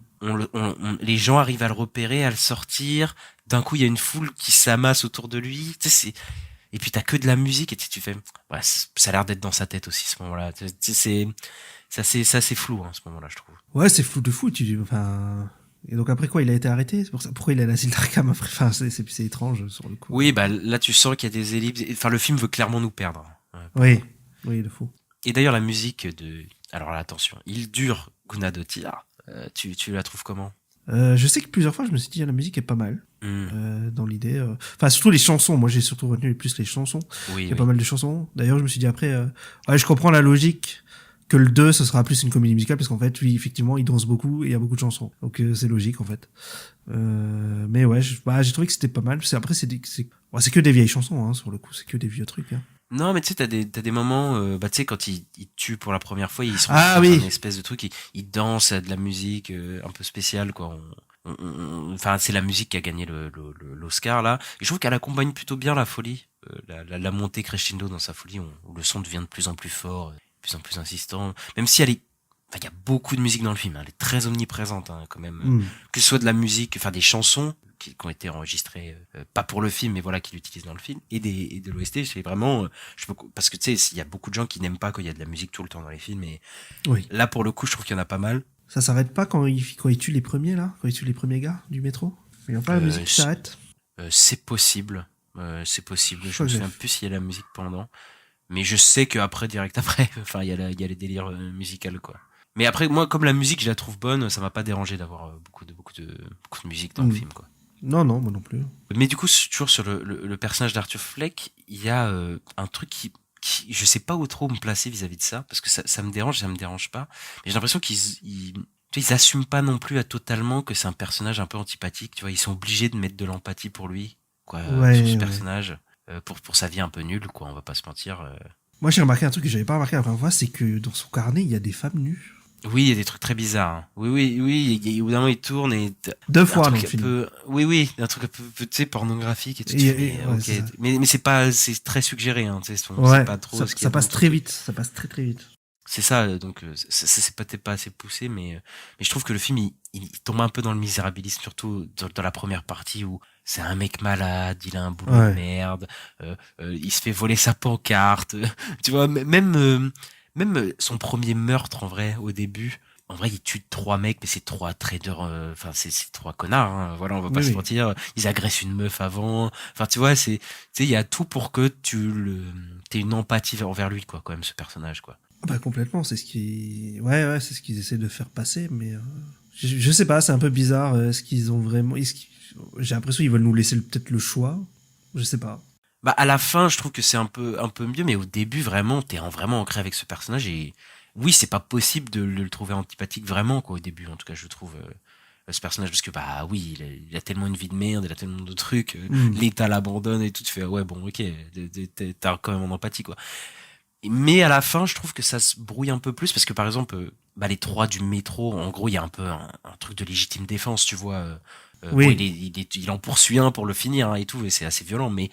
les gens arrivent à le repérer, à le sortir, d'un coup il y a une foule qui s'amasse autour de lui, tu sais, et puis t'as que de la musique, et tu fais, ouais, ça a l'air d'être dans sa tête aussi, ce moment-là. Tu sais, c'est assez flou, hein, ce moment-là, je trouve. Ouais, c'est flou de fou, enfin, Et donc après quoi, il a été arrêté? C'est pour ça. Pourquoi il a l'asile d'Arkham après? Enfin, c'est étrange sur le coup. Oui, bah là tu sens qu'il y a des ellipses. Enfin, le film veut clairement nous perdre. Oui, oui, il faut. Et d'ailleurs, la musique de. Alors là, attention, il dure Gunadotia. Tu la trouves comment? Je sais que plusieurs fois, je me suis dit, la musique est pas mal. Dans l'idée. Enfin, surtout les chansons. Moi, j'ai surtout retenu plus les chansons. Oui, il y a pas mal de chansons. D'ailleurs, je me suis dit après, ouais, je comprends la logique que le 2, ce sera plus une comédie musicale parce qu'en fait, oui, effectivement, il danse beaucoup et il y a beaucoup de chansons. Donc, c'est logique, en fait. Mais ouais, j'ai trouvé que c'était pas mal. Après, c'est que des vieilles chansons, hein, sur le coup. C'est que des vieux trucs, hein. Non, mais tu sais, t'as des moments, tu sais, quand il tue pour la première fois, ils sont Ah dans oui. une espèce de truc, ils dansent à de la musique un peu spéciale, quoi. Enfin, c'est la musique qui a gagné l'Oscar, là. Et je trouve qu'elle accompagne plutôt bien la folie, la montée crescendo dans sa folie, où le son devient de plus en plus fort, de plus en plus insistant. Même si elle est, enfin, il y a beaucoup de musique dans le film, hein, elle est très omniprésente, hein, quand même. Que ce soit de la musique, enfin, des chansons, qui ont été enregistrés pas pour le film mais voilà qu'ils l'utilisent dans le film et de l'OST. C'est vraiment parce que tu sais il y a beaucoup de gens qui n'aiment pas quand il y a de la musique tout le temps dans les films et Oui. là pour le coup je trouve qu'il y en a pas mal. Ça s'arrête pas quand il tue les premiers, là? Quand il tue les premiers gars du métro? Il y a pas la musique qui s'arrête? C'est possible. Je me que souviens plus s'il y a la musique pendant. Mais je sais qu'après, direct après, enfin, il y a les délires musicaux, quoi. Mais après, moi, comme la musique, je la trouve bonne, ça m'a pas dérangé d'avoir beaucoup de musique dans le film, quoi. Non, moi non plus. Mais du coup, toujours sur le personnage d'Arthur Fleck, il y a un truc qui je sais pas où trop me placer vis-à-vis de ça, parce que ça me dérange, ça me dérange pas. Mais j'ai l'impression qu'ils assument pas non plus à totalement que c'est un personnage un peu antipathique, tu vois. Ils sont obligés de mettre de l'empathie pour lui, quoi, sur ce personnage, pour sa vie un peu nulle, quoi. On va pas se mentir. Moi, j'ai remarqué un truc que j'avais pas remarqué la première fois, c'est que dans son carnet, il y a des femmes nues. Oui, il y a des trucs très bizarres. Hein. Oui. Au bout d'un moment, il tourne et deux fois dans le film. Un truc un peu, tu sais, pornographique et tout. Mais c'est très suggéré. Hein, tu sais, c'est pas trop. Ça passe très vite. Ça passe très très vite. C'est ça. Donc, c'est peut-être pas assez poussé, mais je trouve que le film, il tombe un peu dans le misérabilisme, surtout dans la première partie où c'est un mec malade, il a un boulot de merde, il se fait voler sa pancarte. Tu vois, même son premier meurtre, en vrai, au début, en vrai, il tue 3 mecs, mais c'est 3 traders, enfin, c'est 3 connards, hein, voilà, on va pas se mentir. Ils agressent une meuf avant. Enfin, tu vois, tu sais, il y a tout pour que t'aies une empathie envers lui, quoi, quand même, ce personnage, quoi. Bah, complètement, c'est ce c'est ce qu'ils essaient de faire passer, mais, je sais pas, c'est un peu bizarre, est-ce qu'ils ont vraiment, j'ai l'impression qu'ils veulent nous laisser peut-être le choix, je sais pas. Bah, à la fin, je trouve que c'est un peu mieux, mais au début, vraiment, t'es vraiment ancré avec ce personnage et oui, c'est pas possible de le trouver antipathique vraiment, quoi, au début, en tout cas, je trouve, ce personnage, parce que, bah, oui, il a tellement une vie de merde, il a tellement de trucs, l'État l'abandonne et tout, tu fais, ouais, bon, ok, t'as quand même en empathie, quoi. Mais à la fin, je trouve que ça se brouille un peu plus, parce que, par exemple, bah, les 3 du métro, en gros, il y a un peu un truc de légitime défense, tu vois, oui. Bon, il en poursuit un pour le finir, hein, et tout, et c'est assez violent, mais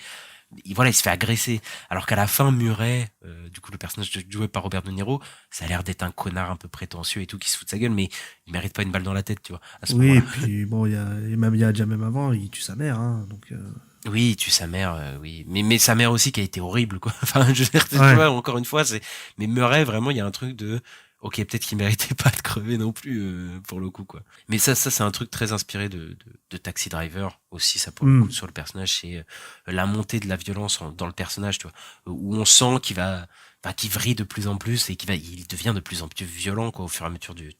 il se fait agresser. Alors qu'à la fin, Murray, du coup, le personnage joué par Robert De Niro, ça a l'air d'être un connard un peu prétentieux et tout, qui se fout de sa gueule, mais il mérite pas une balle dans la tête, tu vois. Oui, et puis bon, il y a déjà même avant, il tue sa mère, hein, donc. Oui, il tue sa mère, oui, mais sa mère aussi qui a été horrible, quoi. Enfin, je veux dire, tu vois, encore une fois, mais Murray, vraiment, il y a un truc de. Ok, peut-être qu'il méritait pas de crever non plus, pour le coup, quoi. Mais ça c'est un truc très inspiré de Taxi Driver aussi, ça pour le coup, sur le personnage, c'est la montée de la violence dans le personnage, tu vois, où on sent qu'il vrille de plus en plus et il devient de plus en plus violent, quoi, au fur et à mesure du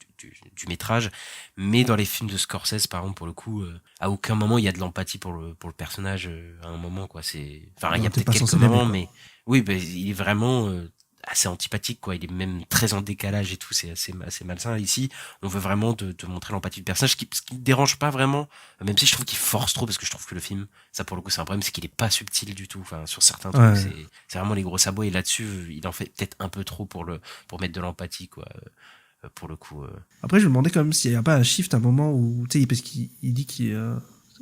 métrage. Mais dans les films de Scorsese, par exemple, pour le coup, à aucun moment il y a de l'empathie pour le personnage, à un moment, quoi. Enfin, il y a peut-être quelques moments, mais oui, il est vraiment assez antipathique, quoi. Il est même très en décalage et tout, c'est assez malsain. Ici, on veut vraiment te montrer l'empathie du personnage, ce qui ne dérange pas vraiment, même si je trouve qu'il force trop, parce que je trouve que le film, ça pour le coup c'est un problème, c'est qu'il est pas subtil du tout. Enfin, sur certains trucs, c'est vraiment les gros sabots, et là-dessus, il en fait peut-être un peu trop pour mettre de l'empathie, quoi. Pour le coup. Après, je me demandais quand même s'il y a pas un shift à un moment où, tu sais, parce qu'il dit qu'il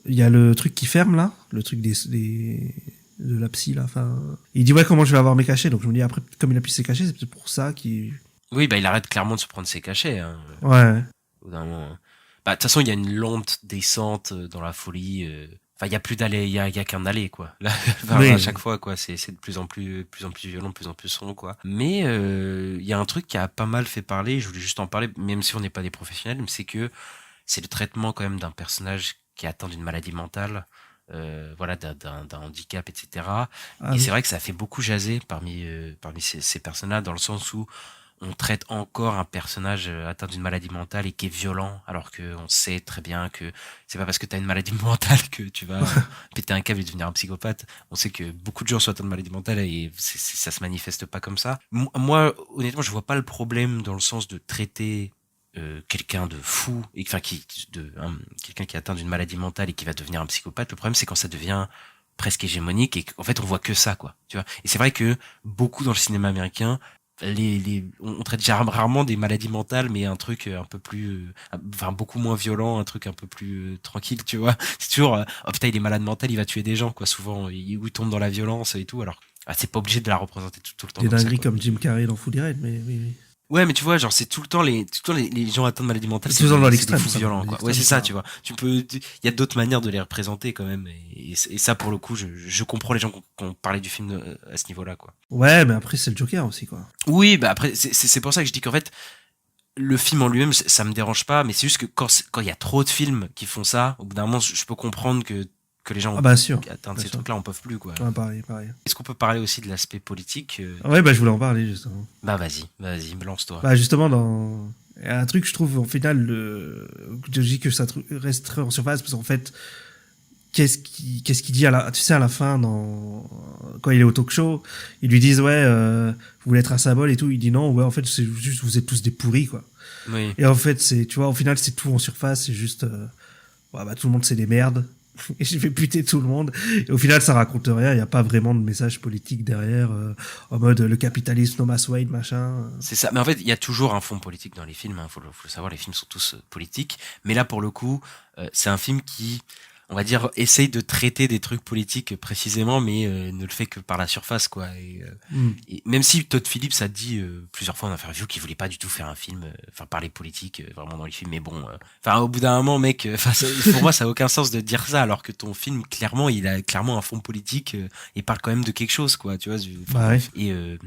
y a le truc qui ferme là, le truc de la psy là, enfin, il dit ouais, comment je vais avoir mes cachets, donc je me dis après, comme il a plus ses cachets, c'est peut-être pour ça qu'il... Oui, bah il arrête clairement de se prendre ses cachets, hein. Ouais. Au bout d'un moment. Bah de toute façon, il y a une lente descente dans la folie. Enfin, il y a plus d'aller, il y a qu'un aller, quoi. Là, à chaque fois, quoi, c'est de plus en plus violent, de plus en plus sombre, quoi. Mais il y a un truc qui a pas mal fait parler, je voulais juste en parler, même si on n'est pas des professionnels, mais c'est que c'est le traitement quand même d'un personnage qui est atteint d'une maladie mentale, voilà, d'un handicap, etc. Et c'est vrai que ça fait beaucoup jaser parmi ces personnes-là, dans le sens où on traite encore un personnage atteint d'une maladie mentale et qui est violent, alors que on sait très bien que c'est pas parce que t'as une maladie mentale que tu vas péter un câble et devenir un psychopathe. On sait que beaucoup de gens sont atteints de maladie mentale et ça se manifeste pas comme ça. Moi, honnêtement, je vois pas le problème dans le sens de traiter quelqu'un de fou, et enfin quelqu'un qui est atteint d'une maladie mentale et qui va devenir un psychopathe. Le problème, c'est quand ça devient presque hégémonique et qu'en fait on voit que ça, quoi, tu vois. Et c'est vrai que beaucoup dans le cinéma américain, on traite rarement des maladies mentales, mais un truc un peu plus, enfin beaucoup moins violent, un truc un peu plus tranquille, tu vois. C'est toujours, oh putain, il est malade mental, il va tuer des gens, quoi. Souvent, il tombe dans la violence et tout. Alors, c'est pas obligé de la représenter tout le temps. Des comme ça, dingueries quoi. comme Jim Carrey dans Full Ride, mais oui. Ouais, mais tu vois, genre, c'est tout le temps les gens atteints de maladies mentales, C'est toujours dans des l'extrême, fous ça, violents, dans quoi. l'extrême, Ouais, c'est ça, ça. tu vois. Il y a d'autres manières de les représenter, quand même. Et ça, pour le coup, je comprends les gens qui ont parlé du film à ce niveau-là, quoi. Ouais, mais après, c'est le Joker aussi, quoi. Oui, bah après, c'est pour ça que je dis qu'en fait, le film en lui-même, ça me dérange pas, mais c'est juste que quand il y a trop de films qui font ça, au bout d'un moment, je peux comprendre que les gens Ah bah sûr. qui atteignent Bien ces sûr. trucs-là, on peut plus, quoi. Ouais, pareil. Est-ce qu'on peut parler aussi de l'aspect politique? Ouais, bah je voulais en parler, justement. Bah vas-y, lance-toi. Bah justement, dans... Il y a un truc, je trouve, au final, je dis que ça reste très en surface, parce qu'en fait, qu'est-ce qu'il dit tu sais, à la fin, quand il est au talk show, ils lui disent, ouais, vous voulez être un symbole et tout, il dit non, ouais, en fait, c'est juste, vous êtes tous des pourris, quoi. Oui. Et en fait, tu vois, au final, c'est tout en surface, c'est juste, ouais, bah tout le monde, c'est des merdes. Et je vais buter tout le monde. Et au final, ça raconte rien. Il n'y a pas vraiment de message politique derrière, en mode le capitalisme, Thomas Wayne, machin. C'est ça. Mais en fait, il y a toujours un fond politique dans les films. Faut le savoir, les films sont tous politiques. Mais là, pour le coup, c'est un film qui, on va dire, essaye de traiter des trucs politiques précisément, mais ne le fait que par la surface, quoi. Et même si Todd Phillips a dit plusieurs fois en interview qu'il voulait pas du tout faire un film, parler politique vraiment dans les films. Mais bon, au bout d'un moment, mec, pour moi, ça a aucun sens de dire ça, alors que ton film, clairement, il a clairement un fond politique et parle quand même de quelque chose, quoi. Tu vois. Bah ouais.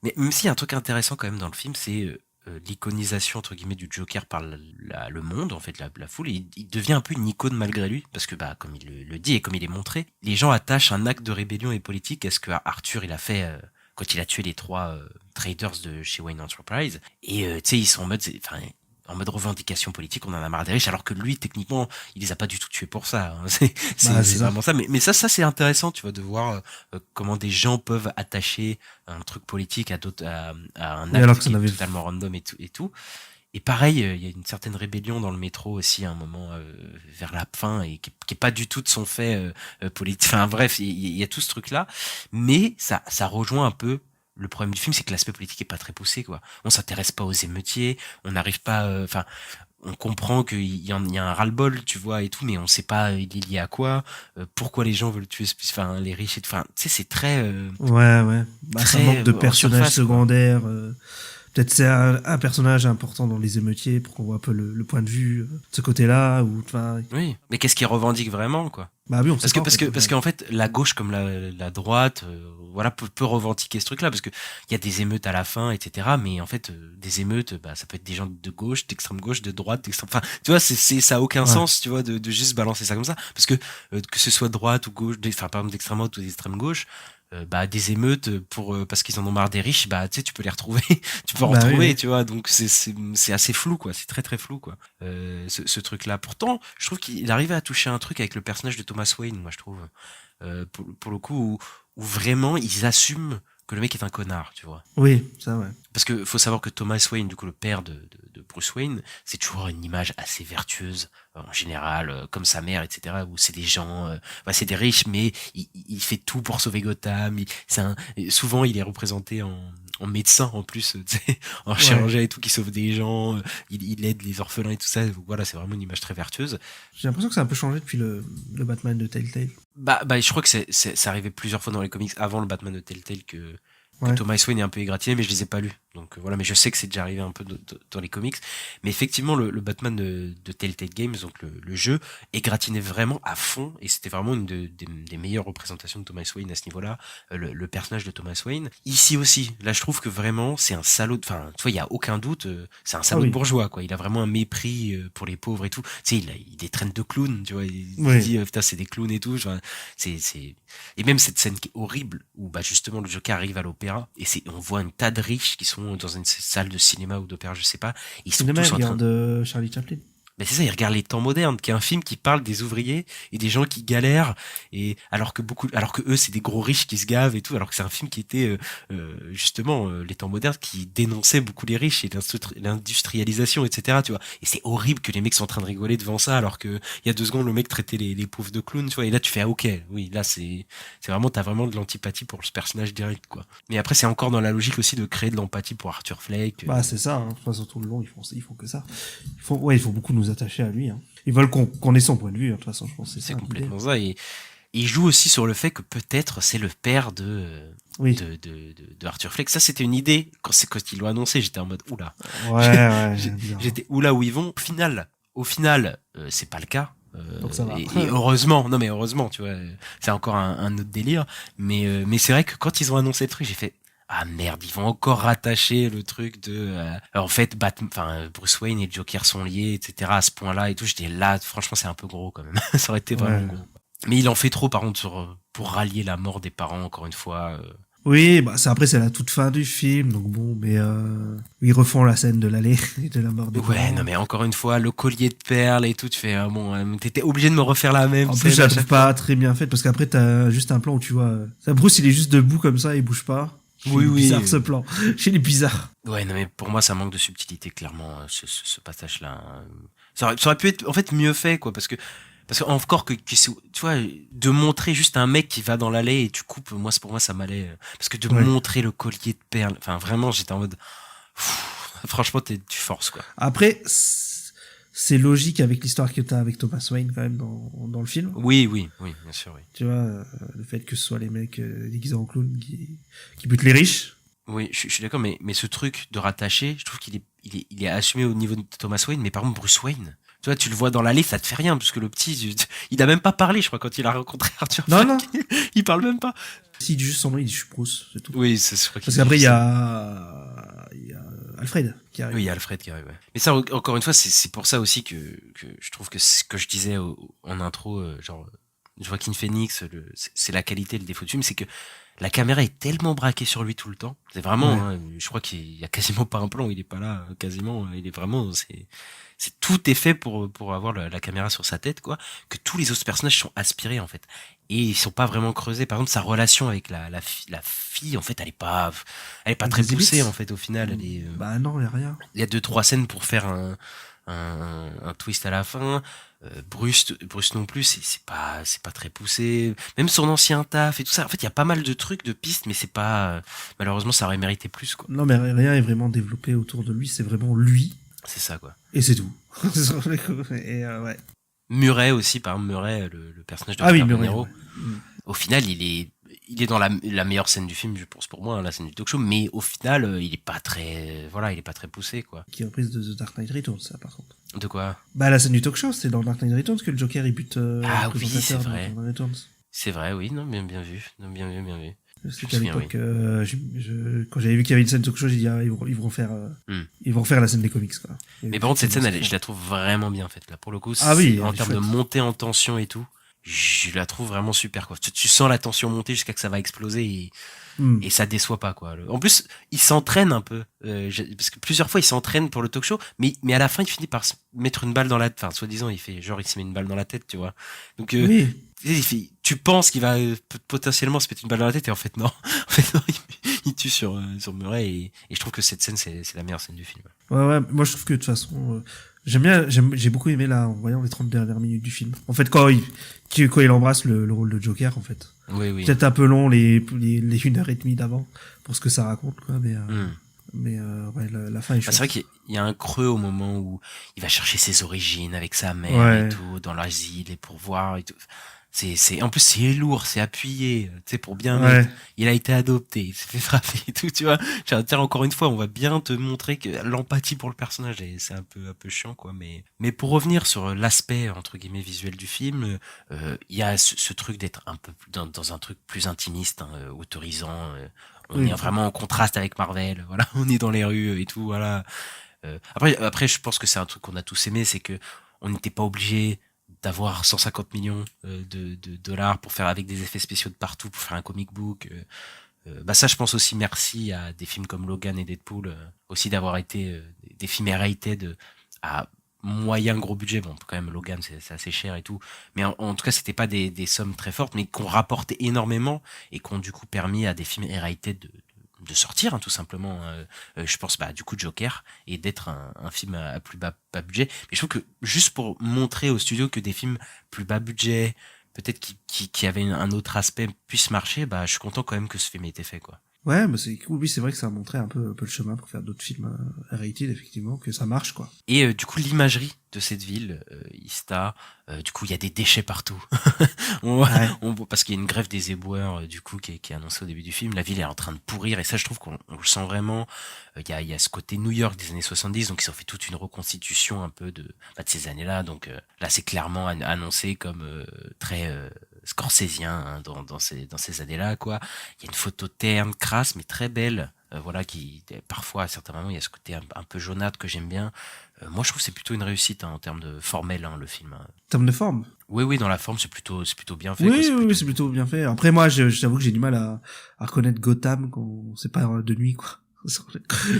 Mais même s'il y a un truc intéressant quand même dans le film, c'est l'iconisation entre guillemets du Joker par le monde, en fait, la foule. Et il devient un peu une icône malgré lui, parce que comme il le dit et comme il est montré, les gens attachent un acte de rébellion et politique à ce que Arthur il a fait quand il a tué les 3 traders de chez Wayne Enterprise. Et tu sais, ils sont en mode revendication politique, on en a marre des riches, alors que lui, techniquement, il les a pas du tout tués pour ça. Hein. C'est vraiment ça. Mais ça c'est intéressant, tu vois, de voir comment des gens peuvent attacher un truc politique à un acte qui est totalement random et tout. Et pareil, il y a une certaine rébellion dans le métro aussi à un moment vers la fin, et qui est pas du tout de son fait politique. Enfin bref, il y a tout ce truc-là. Mais ça rejoint un peu. Le problème du film, c'est que l'aspect politique est pas très poussé, quoi. On s'intéresse pas aux émeutiers, on n'arrive pas, on comprend qu'il y a un ras-le-bol, tu vois, et tout, mais on sait pas il est lié à quoi, pourquoi les gens veulent tuer, les riches, tu sais, c'est très. Ouais. Bah, ça manque de en personnages surface, secondaires. Peut-être c'est un personnage important dans les émeutiers pour qu'on voit un peu le point de vue de ce côté-là, ou enfin. Oui, mais qu'est-ce qu'il revendique vraiment, quoi? Bah oui, on sait parce qu'en fait, la gauche comme la droite, peut revendiquer ce truc-là, parce que il y a des émeutes à la fin, etc. Mais en fait, des émeutes, ça peut être des gens de gauche, d'extrême gauche, de droite, d'extrême. Enfin, tu vois, ça a aucun sens, tu vois, de juste balancer ça comme ça, parce que ce soit droite ou gauche, par exemple d'extrême droite ou d'extrême gauche. Des émeutes parce qu'ils en ont marre des riches, tu sais, tu peux les retrouver, tu peux en retrouver, oui. Tu vois, donc c'est assez flou, quoi, c'est très très flou, quoi, ce truc là. Pourtant je trouve qu'il arrivait à toucher un truc avec le personnage de Thomas Wayne, moi je trouve, pour le coup, où vraiment ils assument que le mec est un connard, tu vois. Oui, ça, ouais. Parce que faut savoir que Thomas Wayne, du coup le père de Bruce Wayne, c'est toujours une image assez vertueuse en général, comme sa mère, etc. Où c'est des gens, c'est des riches, mais il fait tout pour sauver Gotham. Souvent il est représenté en médecin en plus, tu sais, en chirurgien et tout, qui sauve des gens. Il aide les orphelins et tout ça. Donc voilà, c'est vraiment une image très vertueuse. J'ai l'impression que ça a un peu changé depuis le Batman de Telltale. Je crois que c'est arrivé plusieurs fois dans les comics avant le Batman de Telltale que Thomas Wayne est un peu égratigné, mais je les ai pas lus. Donc voilà, mais je sais que c'est déjà arrivé un peu dans les comics. Mais effectivement, le Batman de Telltale Games, donc le jeu, égratignait vraiment à fond, et c'était vraiment une des meilleures représentations de Thomas Wayne à ce niveau-là, le personnage de Thomas Wayne. Ici aussi, là je trouve que vraiment c'est un salaud, enfin tu vois, il y a aucun doute, c'est un salaud de bourgeois, quoi. Il a vraiment un mépris pour les pauvres et tout. Tu sais, il des traînes de clowns, tu vois, il dit putain c'est des clowns et tout. Enfin, et même cette scène qui est horrible où bah justement le Joker arrive à l'opéra et on voit un tas de riches qui sont dans une salle de cinéma ou d'opéra, je sais pas, ils sont tous en train de Charlie Chaplin. Mais c'est ça, ils regardent Les Temps modernes, qui est un film qui parle des ouvriers et des gens qui galèrent, et alors que eux c'est des gros riches qui se gavent et tout, alors que c'est un film qui était justement Les Temps modernes, qui dénonçait beaucoup les riches et l'industrialisation, etc. Tu vois. Et c'est horrible que les mecs soient en train de rigoler devant ça, alors que il y a 2 secondes le mec traitait les pauvres de clowns, tu vois. Et là tu fais ok, oui, là c'est vraiment, t'as vraiment de l'antipathie pour ce personnage direct, quoi. Mais après c'est encore dans la logique aussi de créer de l'empathie pour Arthur Fleck. Bah c'est ça, hein. De toute façon tout le long ils font que ça. Il faut beaucoup nous attacher à lui, hein. Ils veulent qu'on ait son point de vue, hein, de toute façon, je pense que c'est ça, complètement ça. Et il joue aussi sur le fait que peut-être c'est le père de Arthur Fleck. Ça, c'était une idée quand ils l'ont annoncé. J'étais en mode oula. Ouais, j'étais oula où ils vont. Au final, c'est pas le cas. Donc ça va. Et heureusement, tu vois, c'est encore un autre délire. Mais c'est vrai que quand ils ont annoncé le truc, j'ai fait ah merde, ils vont encore rattacher le truc de en fait Bruce Wayne et le Joker sont liés, etc. à ce point-là et tout. J'étais là, franchement c'est un peu gros quand même. Ça aurait été vraiment gros. Mais il en fait trop par contre pour rallier la mort des parents encore une fois. Oui, bah c'est la toute fin du film, donc bon, mais ils refont la scène de l'allée et de la mort des parents. Non mais encore une fois, le collier de perles et tout, tu fais t'étais obligé de me refaire la même. En plus, je la trouve pas très bien faite parce qu'après t'as juste un plan où tu vois Bruce il est juste debout comme ça, il bouge pas. Oui. Bizarre ce plan. Il est bizarre. Ouais, non mais pour moi ça manque de subtilité clairement ce passage-là. Ça aurait pu être en fait mieux fait, quoi, parce que encore que tu vois, de montrer juste un mec qui va dans l'allée et tu coupes, pour moi ça m'allait, parce que de montrer le collier de perles, enfin vraiment j'étais en mode franchement tu forces, quoi. Après c'est logique avec l'histoire que t'as avec Thomas Wayne quand même dans le film. Oui, bien sûr, oui. Tu vois, le fait que ce soit les mecs déguisés en clown qui butent les riches. Oui, je suis d'accord, mais ce truc de rattacher, je trouve qu'il est assumé au niveau de Thomas Wayne, mais par exemple Bruce Wayne, tu vois, tu le vois dans l'allée, ça te fait rien, parce que le petit, il a même pas parlé, je crois, quand il a rencontré Arthur Fleck. Non. Il parle même pas. Si, il dit juste son nom, il dit je suis Bruce, c'est tout. Oui, c'est sûr. Parce qu'après, il y a Alfred qui arrive. Oui, il y a Alfred qui arrive, ouais. Mais ça, encore une fois, c'est pour ça aussi que je trouve que ce que je disais en intro, genre, Joaquin Phoenix, c'est la qualité, le défaut du film, c'est que la caméra est tellement braquée sur lui tout le temps. C'est vraiment, hein, je crois qu'il y a quasiment pas un plan où il est pas là, quasiment, il est vraiment, tout est fait pour avoir la caméra sur sa tête, quoi, que tous les autres personnages sont aspirés, en fait. Et ils sont pas vraiment creusés. Par exemple, sa relation avec la fille, en fait, elle est pas très poussée, en fait, au final. Elle est, bah non, il y a rien. Il y a 2-3 scènes pour faire un twist à la fin. Bruce non plus, c'est pas très poussé. Même son ancien taf et tout ça. En fait, il y a pas mal de trucs, de pistes, mais c'est pas, malheureusement, ça aurait mérité plus, quoi. Non, mais rien est vraiment développé autour de lui. C'est vraiment lui. C'est ça, quoi. Et c'est tout. Et ouais. Murray aussi, par exemple, Murray, le personnage de Murray, Nero. Ouais. Au final, il est dans la meilleure scène du film, je pense, pour moi, hein, la scène du talk show, mais au final, il est pas très poussé, quoi. Qui est reprise de The Dark Knight Returns, ça, par contre. De quoi? Bah, la scène du talk show, c'est dans Dark Knight Returns que le Joker, il bute, ah oui, c'est vrai. Returns. C'est vrai, oui, non, bien vu. Bien vu. C'est qu'à l'époque, quand j'avais vu qu'il y avait une scène talk show, j'ai dit, ils vont refaire la scène des comics, quoi. Mais par contre, cette scène, je la trouve vraiment bien faite, là. Pour le coup, en termes de montée en tension et tout, je la trouve vraiment super, quoi. Tu sens la tension monter jusqu'à que ça va exploser et ça déçoit pas, quoi. En plus, il s'entraîne un peu, parce que plusieurs fois il s'entraîne pour le talk show, mais à la fin il finit par se mettre une balle dans la tête, enfin, soi-disant, il se met une balle dans la tête, tu vois. Donc, tu penses qu'il va potentiellement se mettre une balle dans la tête et en fait non, il tue sur Murray et je trouve que cette scène c'est la meilleure scène du film. Ouais, moi je trouve que de toute façon j'ai beaucoup aimé là en voyant les 30 dernières minutes du film. En fait quand il embrasse le rôle de Joker, en fait. Oui. Peut-être un peu long les 1h30 d'avant pour ce que ça raconte, quoi, mais la fin est chouette. C'est vrai qu'il y a un creux au moment où il va chercher ses origines avec sa mère et tout dans l'asile et pour voir et tout. En plus c'est lourd, c'est appuyé, tu sais, pour bien Ouais. mettre. Il a été adopté, il s'est fait frapper et tout, tu vois. Tiens, encore une fois, on va bien te montrer que l'empathie pour le personnage, et c'est un peu chiant, quoi. Mais pour revenir sur l'aspect entre guillemets visuel du film, il y a ce truc d'être un peu dans un truc plus intimiste, hein, autorisant. On Oui. est vraiment en contraste avec Marvel, voilà. On est dans les rues et tout, voilà. Après, je pense que c'est un truc qu'on a tous aimé, c'est que on n'était pas obligé d'avoir 150 millions de dollars pour faire avec des effets spéciaux de partout, pour faire un comic book. Bah ça, je pense aussi merci à des films comme Logan et Deadpool, aussi d'avoir été des films rated à moyen gros budget. Bon, quand même, Logan, c'est assez cher et tout. Mais en tout cas, c'était pas des sommes très fortes, mais qu'on rapportait énormément et qu'on du coup permis à des films rated de sortir, hein, tout simplement. Je pense bah du coup Joker, et d'être un film à plus bas budget. Mais je trouve que juste pour montrer au studio que des films plus bas budget, peut-être qui avaient un autre aspect, puissent marcher, bah je suis content quand même que ce film ait été fait, quoi. Ouais, mais c'est cool. Oui, c'est vrai que ça a montré un peu le chemin pour faire d'autres films rated, effectivement, que ça marche, quoi. Et du coup l'imagerie de cette ville, Ista, du coup il y a des déchets partout. Ouais. Parce qu'il y a une grève des éboueurs, du coup qui est annoncée au début du film. La ville est en train de pourrir, et ça je trouve qu'on le sent vraiment. Il y a ce côté New York des années 70, donc ils ont fait toute une reconstitution un peu de ces années-là. Donc là c'est clairement annoncé comme très scorsésien, hein, dans ces années-là, quoi. Il y a une photo terne, crasse mais très belle. Voilà, qui parfois à certains moments il y a ce côté un peu jaunâtre que j'aime bien. Moi je trouve que c'est plutôt une réussite, hein, en termes de formel, hein, le film, hein. En termes de forme. Oui, dans la forme c'est plutôt bien fait, quoi. Oui, c'est plutôt bien fait. Après, moi, j'avoue que j'ai du mal à reconnaître Gotham quand c'est pas de nuit, quoi.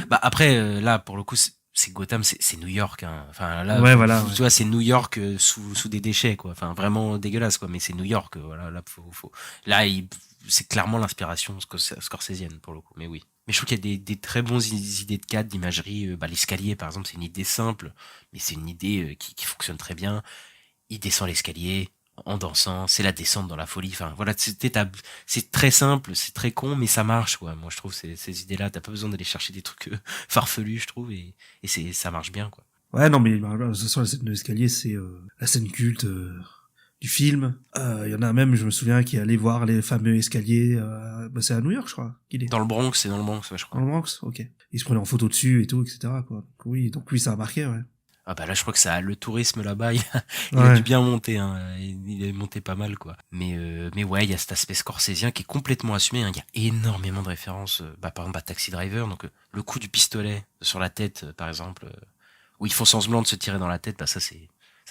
Bah après là pour le coup c'est Gotham, c'est New York, hein. Enfin là Ouais, voilà. tu vois, c'est New York sous des déchets, quoi. Enfin vraiment dégueulasse, quoi, mais c'est New York, voilà. Là là c'est clairement l'inspiration scorsésienne pour le coup, mais oui. Mais je trouve qu'il y a des très bons idées de cadre, d'imagerie. Bah, l'escalier, par exemple, c'est une idée simple, mais c'est une idée qui fonctionne très bien. Il descend l'escalier en dansant, c'est la descente dans la folie. Enfin, voilà, c'est très simple, c'est très con, mais ça marche, quoi. Moi, je trouve ces idées-là, t'as pas besoin d'aller chercher des trucs farfelus, je trouve, et ça marche bien, quoi. Ouais, non, mais de toute façon, la scène de l'escalier, c'est la scène culte du film. Il y en a même, je me souviens, qui allait voir les fameux escaliers. Bah, c'est à New York, je crois, qu'il est. Dans le Bronx, ouais, je crois. Dans le Bronx, ok. Ils se prenaient en photo dessus et tout, etc. quoi. Donc oui, ça a marqué, ouais. Ah bah là, je crois que le tourisme là-bas, il a Ouais. dû bien monter, hein. Il est monté pas mal, quoi. Mais ouais, il y a cet aspect scorsésien qui est complètement assumé, hein. Il y a énormément de références, par exemple à Taxi Driver, donc le coup du pistolet sur la tête, par exemple, où ils font semblant de se tirer dans la tête, bah ça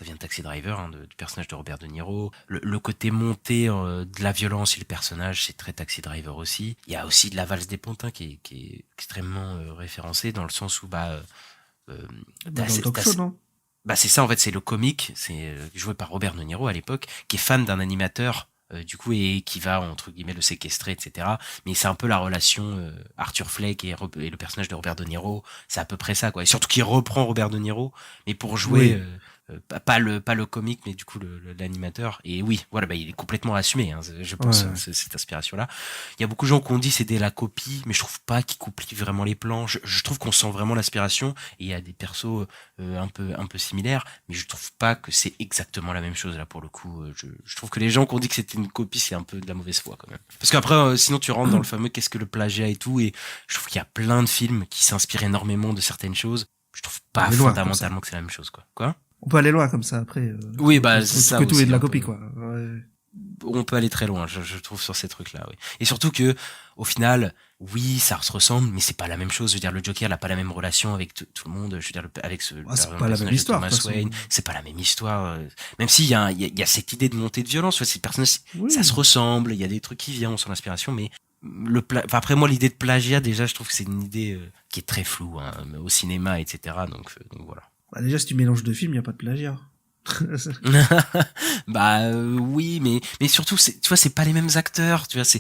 vient de Taxi Driver, hein, du personnage de Robert De Niro. Le côté monté de la violence et le personnage, c'est très Taxi Driver aussi. Il y a aussi de la valse des Pantins qui est extrêmement référencée, dans le sens où Dans le talk show, non? bah c'est ça, en fait, c'est le comique, c'est joué par Robert De Niro à l'époque, qui est fan d'un animateur, du coup, et qui va entre guillemets le séquestrer, etc. Mais c'est un peu la relation Arthur Fleck et le personnage de Robert De Niro, c'est à peu près ça, quoi. Et surtout qu'il reprend Robert De Niro, mais pour jouer pas le comique, mais du coup l'animateur. Et oui, voilà, bah il est complètement assumé, hein, je pense, Ouais. cette inspiration-là. Il y a beaucoup de gens qui ont dit c'était la copie, mais je trouve pas qu'il copie vraiment les plans. Je trouve qu'on sent vraiment l'inspiration, et il y a des persos un peu similaires, mais je trouve pas que c'est exactement la même chose là pour le coup. Je trouve que les gens qui ont dit que c'était une copie, c'est un peu de la mauvaise foi quand même. Parce qu'après sinon tu rentres dans le fameux qu'est-ce que le plagiat et tout, et je trouve qu'il y a plein de films qui s'inspirent énormément de certaines choses. Je trouve pas Mais loin, fondamentalement que c'est la même chose, quoi. On peut aller loin comme ça après. Oui, bah c'est ça que tout aussi, est de la un copie, peu. quoi. Ouais. On peut aller très loin, je trouve, sur ces trucs-là, oui. Et surtout que, au final, oui, ça se ressemble, mais c'est pas la même chose. Je veux dire, le Joker n'a pas la même relation avec tout le monde. Je veux dire, avec c'est par exemple, pas la le même personnage de histoire, Thomas de toute façon. Wayne, c'est pas la même histoire. Même s'il y a cette idée de montée de violence, ces personnages, Oui. ça se ressemble. Il y a des trucs qui viennent sur l'inspiration, mais après moi, l'idée de plagiat, déjà, je trouve que c'est une idée qui est très floue, hein, au cinéma, etc. Donc voilà. Bah, déjà, si tu mélanges deux films, il y a pas de plagiat. Bah oui, mais surtout tu vois, c'est pas les mêmes acteurs, tu vois, c'est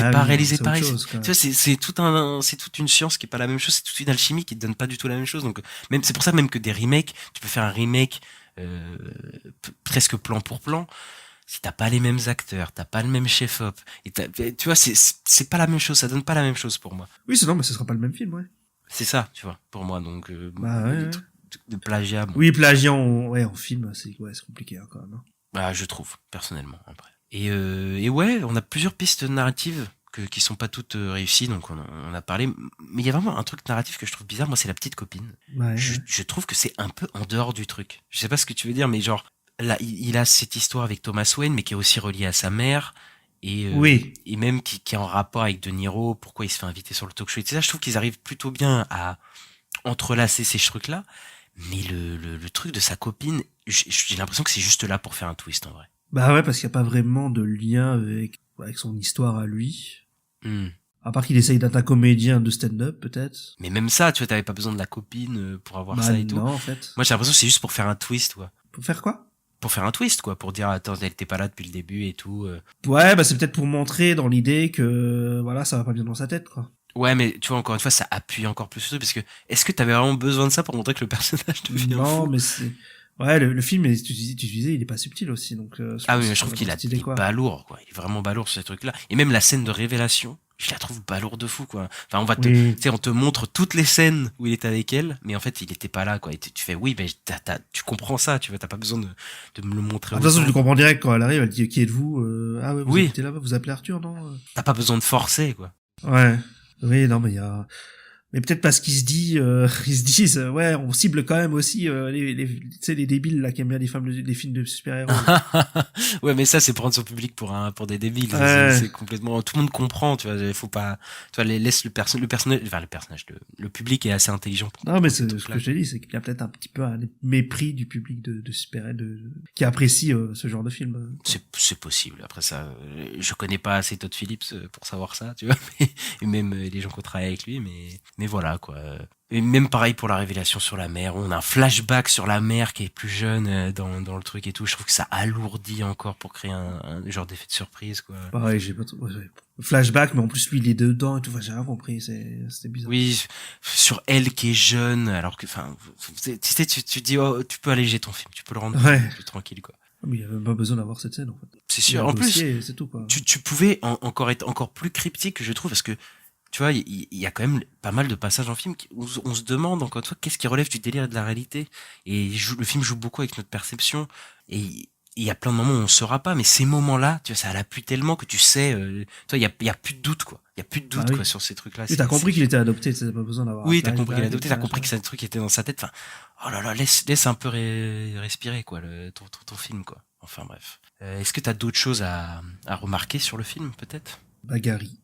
Ah pas oui, réalisé c'est pareil, autre chose, tu quoi. vois, c'est toute une science qui est pas la même chose, c'est toute une alchimie qui te donne pas du tout la même chose. Donc même c'est pour ça même que des remakes, tu peux faire un remake presque plan pour plan. Si t'as pas les mêmes acteurs, t'as pas le même chef-op, et tu vois, c'est pas la même chose, ça donne pas la même chose pour moi. Oui, non, mais ce sera pas le même film, ouais. C'est ça, tu vois, pour moi. Donc Bah, ouais, les ouais. trucs de plagiat, bon, Oui, plagiat en film, c'est compliqué, hein, quand même. Hein. bah je trouve personnellement après. Et ouais, on a plusieurs pistes narratives qui sont pas toutes réussies, donc on a parlé. Mais il y a vraiment un truc narratif que je trouve bizarre. Moi, c'est la petite copine. Ouais. Je trouve que c'est un peu en dehors du truc. Je sais pas ce que tu veux dire, mais genre là, il a cette histoire avec Thomas Wayne, mais qui est aussi reliée à sa mère. Oui. Et même qui est en rapport avec De Niro, pourquoi il se fait inviter sur le talk show, etc. Je trouve qu'ils arrivent plutôt bien à entrelacer ces trucs-là. Mais le truc de sa copine, j'ai l'impression que c'est juste là pour faire un twist, en vrai. Bah ouais, parce qu'il y a pas vraiment de lien avec son histoire à lui. À part qu'il essaye d'être un comédien de stand-up, peut-être. Mais même ça, tu vois, t'avais pas besoin de la copine pour avoir Bah ça et tout. non, en fait. Moi, j'ai l'impression que c'est juste pour faire un twist, quoi. Pour faire quoi? Pour faire un twist, quoi. Pour dire, attends, elle était pas là depuis le début et tout. Ouais, bah c'est peut-être pour montrer dans l'idée que, voilà, ça va pas bien dans sa tête, quoi. Ouais, mais tu vois, encore une fois, ça appuie encore plus sur tout, parce que, est-ce que t'avais vraiment besoin de ça pour montrer que le personnage devient Non, fou? mais c'est... Ouais, le film, tu disais, il est pas subtil aussi, donc... Ah oui, mais je trouve qu'il est balourd, quoi. Il est vraiment balourd sur ces trucs-là. Et même la scène de révélation, je la trouve balourde de fou, quoi. Enfin, tu sais, on te montre toutes les scènes où il est avec elle, mais en fait, il était pas là, quoi. Et tu fais, oui, ben, tu comprends ça, tu vois, t'as pas besoin de me le montrer. De toute façon, je le comprends direct quand elle arrive, elle dit, qui êtes-vous? Ah ouais, vous Oui. habitez là-bas, vous appelez Arthur, non? T'as pas besoin de forcer, quoi. Ouais. Oui, non, mais il y a... Mais peut-être parce qu'ils se disent, ouais, on cible quand même aussi tu sais, les débiles là qui aiment bien les films de super-héros. Ouais, mais ça, c'est prendre son public pour des débiles. Ouais. C'est complètement, tout le monde comprend, tu vois. Il faut pas, tu vois, laisse le personnage, le public est assez intelligent. Non, mais ce que je t'ai dit, c'est qu'il y a peut-être un petit peu un mépris du public de super-héros qui apprécie ce genre de film. C'est possible. Après ça, je connais pas assez Todd Phillips pour savoir ça, tu vois. Et même les gens qui ont travaillé avec lui, mais voilà, quoi. Et même pareil pour la révélation sur la mère. On a un flashback sur la mère qui est plus jeune dans le truc et tout. Je trouve que ça alourdit encore pour créer un genre d'effet de surprise, quoi. Pareil, j'ai pas trop... ouais. Flashback, mais en plus lui il est dedans et tout. Enfin, j'ai rien compris. C'était bizarre. Oui, sur elle qui est jeune, alors que, enfin, tu sais, tu dis, oh, tu peux alléger ton film, tu peux le rendre plus tranquille, quoi. Mais il y avait même pas besoin d'avoir cette scène, en fait. C'est sûr. En plus, c'est tout, quoi. tu pouvais encore être encore plus cryptique, je trouve, parce que, tu vois, il y a quand même pas mal de passages en film où on se demande, encore une fois, qu'est-ce qui relève du délire et de la réalité. Et le film joue beaucoup avec notre perception. Et il y a plein de moments où on saura pas, mais ces moments-là, tu vois, ça l'appuie tellement que tu sais, tu vois, il y a plus de doute, quoi. Il y a plus de doute, quoi, sur ces trucs-là. Oui, t'as compris qu'il était adopté, t'as pas besoin d'avoir... Oui, t'as compris qu'il est adopté, t'as compris que c'est un truc qui était dans sa tête. Enfin, oh là là, laisse un peu respirer, quoi, ton film, quoi. Enfin, bref. Est-ce que t'as d'autres choses à remarquer sur le film, peut-être? Bah, Gary.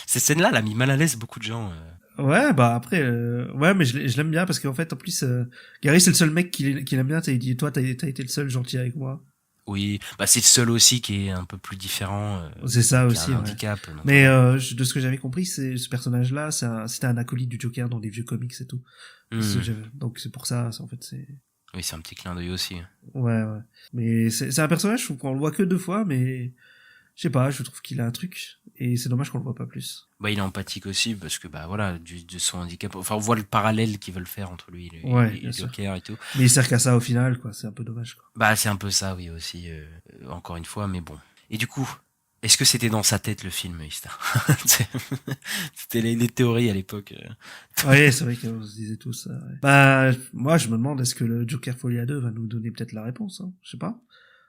Ces scènes-là, l'a mis mal à l'aise beaucoup de gens. Ouais, bah après, ouais, mais je l'aime bien parce qu'en fait, en plus, Gary, c'est le seul mec qui l'aime bien. Il dit, toi, t'as été le seul gentil avec moi. Oui, bah c'est le seul aussi qui est un peu plus différent. C'est ça qui aussi. a un Ouais. handicap. Mais de ce que j'avais compris, c'est ce personnage-là, c'était un acolyte du Joker dans des vieux comics et tout. Donc c'est pour ça, en fait, c'est. Oui, c'est un petit clin d'œil aussi. Ouais. Mais c'est un personnage, je trouve qu'on le voit que 2 fois, mais je sais pas, je trouve qu'il a un truc et c'est dommage qu'on le voit pas plus. Bah, il est empathique aussi parce que bah voilà, de son handicap. Enfin, on voit le parallèle qu'ils veulent faire entre lui et le Joker et tout. Mais il sert qu'à ça au final, quoi. C'est un peu dommage, quoi. Bah, c'est un peu ça, oui, aussi. Encore une fois, mais bon. Et du coup, est-ce que c'était dans sa tête le film, Ista? C'était les théories à l'époque. Ouais, c'est vrai qu'on se disait tous ça. Ouais. Bah, moi, je me demande est-ce que le Joker Folia 2 va nous donner peut-être la réponse, hein. Je sais pas.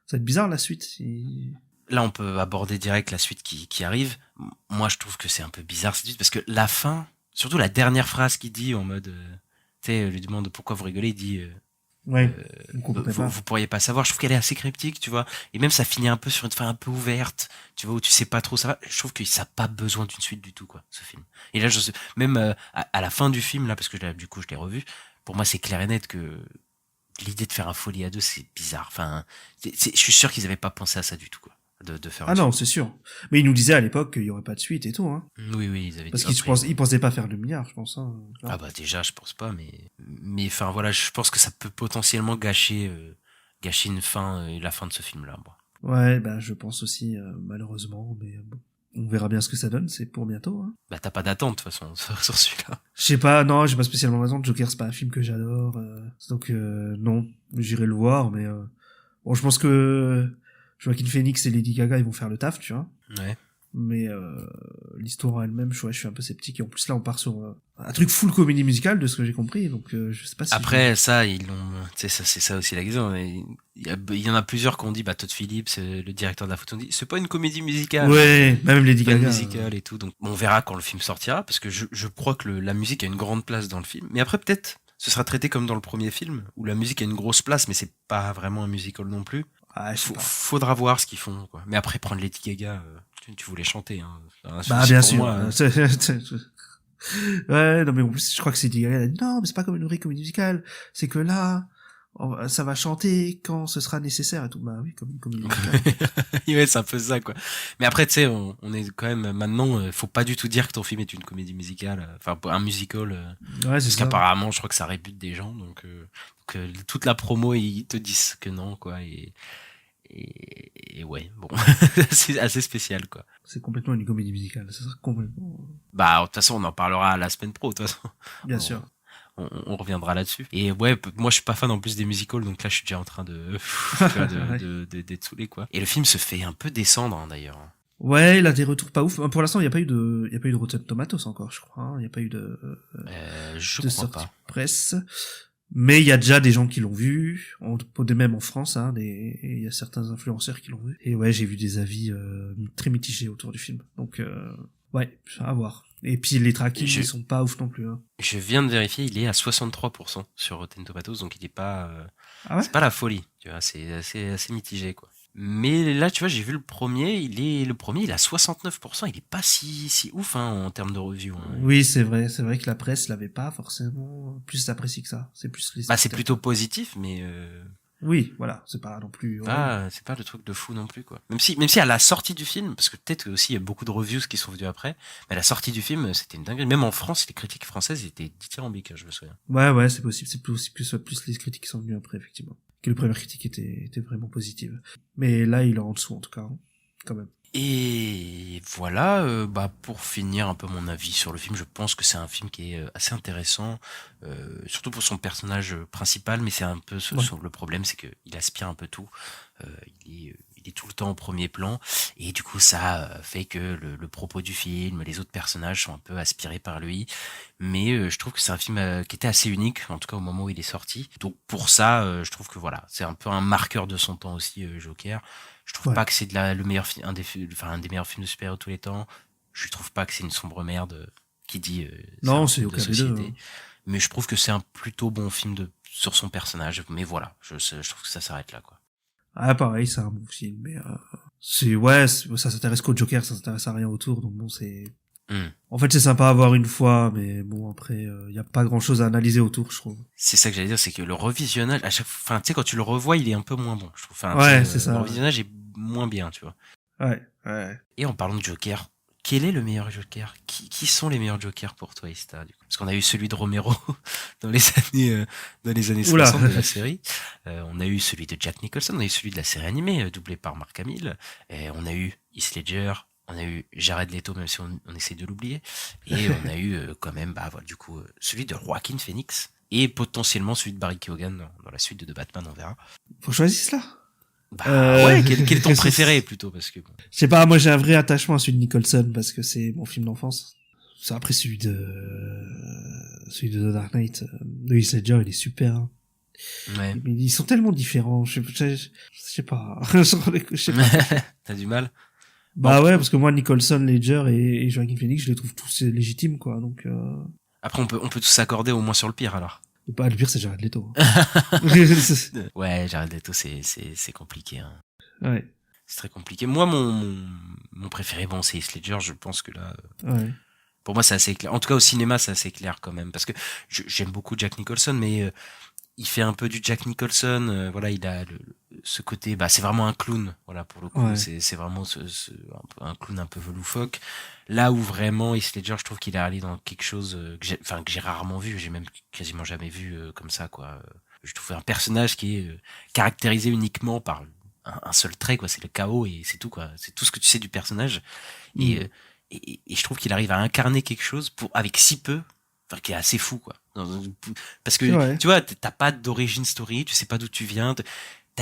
Ça va être bizarre la suite. Là, on peut aborder direct la suite qui arrive. Moi, je trouve que c'est un peu bizarre cette suite parce que la fin, surtout la dernière phrase qu'il dit en mode, tu sais, lui demande pourquoi vous rigolez, il dit, ouais, vous pourriez pas savoir. Je trouve qu'elle est assez cryptique, tu vois. Et même ça finit un peu sur une fin un peu ouverte, tu vois, où tu sais pas trop ça va. Je trouve que ça a pas besoin d'une suite du tout, quoi, ce film. Et là, même à la fin du film, là, parce que du coup, je l'ai revu, pour moi, c'est clair et net que l'idée de faire un Folie à 2, c'est bizarre. Enfin, je suis sûr qu'ils avaient pas pensé à ça du tout, quoi. De faire non, c'est sûr. Mais ils nous disaient à l'époque qu'il y aurait pas de suite et tout, hein. Oui, ils avaient parce dit. qu'ils pensaient pas faire le milliard, je pense, hein. Ah bah déjà, je pense pas, mais enfin voilà, je pense que ça peut potentiellement gâcher une fin, la fin de ce film-là, moi. Ouais, bah je pense aussi, malheureusement, mais bon. On verra bien ce que ça donne, c'est pour bientôt, hein. Bah t'as pas d'attente de toute façon sur celui-là. Je sais pas, non, j'ai pas spécialement raison. Joker, c'est pas un film que j'adore, donc non, j'irai le voir, mais bon, je pense que Joaquin Phoenix et Lady Gaga, ils vont faire le taf, tu vois. Ouais. Mais l'histoire elle-même, je suis un peu sceptique. Et en plus là, on part sur un truc full comédie musicale, de ce que j'ai compris. Donc je sais pas si. Après, ça, ils l'ont, tu sais, ça, c'est ça aussi la question. Il y en a plusieurs qui ont dit, Todd Phillips, le directeur de la photo, dit, c'est pas une comédie musicale. Ouais, même Lady Pas une Gaga. musicale et tout. Donc, on verra quand le film sortira, parce que je crois que la musique a une grande place dans le film. Mais après, peut-être, ce sera traité comme dans le premier film, où la musique a une grosse place, mais c'est pas vraiment un musical non plus. Ah, je sais pas. Faudra voir ce qu'ils font, quoi. Mais après, prendre Lady Gaga, tu voulais chanter, hein. Bah bien Pour sûr. moi, Ouais, non mais en plus je crois que c'est dit, elle a dit non mais c'est pas comme une vraie comédie musicale, c'est que là ça va chanter quand ce sera nécessaire et tout. Bah oui, comme une comédie musicale. ouais, c'est un peu ça, quoi. Mais après, tu sais, on est quand même maintenant, faut pas du tout dire que ton film est une comédie musicale, enfin un musical, Ouais, c'est parce ça. qu'apparemment, je crois que ça rébute des gens, donc toute la promo, ils te disent que non, quoi, et ouais, bon, c'est assez spécial, quoi. C'est complètement une comédie musicale, ça sera complètement. Bah, de toute façon, on en parlera à la semaine pro, de toute façon. Bien sûr. On reviendra là-dessus. Et ouais, moi je suis pas fan en plus des musicals, donc là je suis déjà en train de, tu vois, d'être saoulé, quoi. Et le film se fait un peu descendre, hein, d'ailleurs. Ouais, il a des retours pas ouf. Pour l'instant, il y a pas eu de Rotten Tomatoes encore, je crois. Il y a pas eu de Je de crois sortie pas. presse. Mais il y a déjà des gens qui l'ont vu, même en France, hein, et il y a certains influenceurs qui l'ont vu. Et ouais, j'ai vu des avis très mitigés autour du film. Donc ouais, à voir. Et puis les trackings, ils sont pas ouf non plus. Hein. Je viens de vérifier, il est à 63% sur Rotten Tomatoes, donc il est pas, Ah ouais, c'est pas la folie, tu vois, c'est assez mitigé, quoi. Mais là, tu vois, j'ai vu le premier, il est à 69%, il est pas si ouf, hein, en termes de review, hein. oui, c'est vrai que la presse l'avait pas forcément plus apprécié que ça. C'est plus les. Bah, c'est plutôt positif, mais Oui, voilà, c'est pas non plus. c'est pas le truc de fou non plus, quoi. Même si à la sortie du film, parce que peut-être aussi il y a beaucoup de reviews qui sont venus après, mais à la sortie du film, c'était une dinguerie. Même en France, les critiques françaises étaient dithyrambiques, hein, je me souviens. Ouais, c'est possible. C'est plus les critiques qui sont venues après, effectivement. Que les premières critiques étaient vraiment positives. Mais là, il est en dessous, en tout cas, hein, quand même. Et voilà, pour finir un peu mon avis sur le film, je pense que c'est un film qui est assez intéressant, surtout pour son personnage principal, mais c'est un peu le problème, c'est qu'il aspire un peu tout. Il est tout le temps au premier plan, et du coup ça fait que le propos du film, les autres personnages sont un peu aspirés par lui. Mais je trouve que c'est un film qui était assez unique, en tout cas au moment où il est sorti. Donc pour ça, je trouve que voilà, c'est un peu un marqueur de son temps aussi, Joker. Je trouve pas que c'est le meilleur un des meilleurs films de super-héros de tous les temps. Je trouve pas que c'est une sombre merde qui dit non, c'est c'est un aucun film de des deux. société. Mais je trouve que c'est un plutôt bon film sur son personnage. Mais voilà, je trouve que ça s'arrête là, quoi. Ah, pareil, c'est un bon film, mais ça s'intéresse qu'au Joker, ça s'intéresse à rien autour, donc bon, c'est. En fait, c'est sympa à voir une fois, mais bon, après, y a pas grand chose à analyser autour, je trouve. C'est ça que j'allais dire, c'est que le revisionnage, à chaque fois, enfin, tu sais, quand tu le revois, il est un peu moins bon, je trouve. Enfin, ouais, c'est ça. Le revisionnage est moins bien, tu vois. Ouais. Et en parlant de Joker, quel est le meilleur Joker? Qui sont les meilleurs Jokers pour toi, Ista, du coup? Parce qu'on a eu celui de Romero dans les années 60 de la série. On a eu celui de Jack Nicholson, on a eu celui de la série animée, doublé par Mark Hamill. Et on a eu Heath Ledger, on a eu Jared Leto, même si on essaie de l'oublier. Et on a eu quand même, du coup, celui de Joaquin Phoenix. Et potentiellement celui de Barry Keoghan dans la suite de The Batman, on verra. Faut choisir cela. Ouais, quel est ton préféré plutôt, parce que bon. Je sais pas, moi j'ai un vrai attachement à celui de Nicholson parce que c'est mon film d'enfance. C'est après celui de The Dark Knight, de Heath Ledger, il est super. Hein. Ouais. Mais ils sont tellement différents, je sais pas. Je sais pas. T'as du mal? Bah ouais, parce que moi Nicholson, Ledger et Joaquin Phoenix, je les trouve tous légitimes, quoi. Donc après on peut tous s'accorder au moins sur le pire, alors. Bah, le pire c'est Jared Leto. Ouais, Jared Leto, c'est compliqué, hein. Ouais. C'est très compliqué. Moi, mon préféré, bon, c'est Heath Ledger. Je pense que là, Ouais. pour moi, c'est assez clair. En tout cas, au cinéma, c'est assez clair quand même, parce que j'aime beaucoup Jack Nicholson, mais il fait un peu du Jack Nicholson. Voilà, il a ce côté. Bah, c'est vraiment un clown. Voilà, pour le coup, Ouais. c'est vraiment un clown un peu loufoque. Là où vraiment Heath Ledger, je trouve qu'il est allé dans quelque chose que j'ai rarement vu. J'ai même quasiment jamais vu comme ça, quoi. Je trouve un personnage qui est caractérisé uniquement par un seul trait, quoi. C'est le chaos et c'est tout, quoi. C'est tout ce que tu sais du personnage. Et je trouve qu'il arrive à incarner quelque chose avec si peu, enfin, qui est assez fou, quoi. Parce que, Ouais. tu vois, t'as pas d'origine story, tu sais pas d'où tu viens,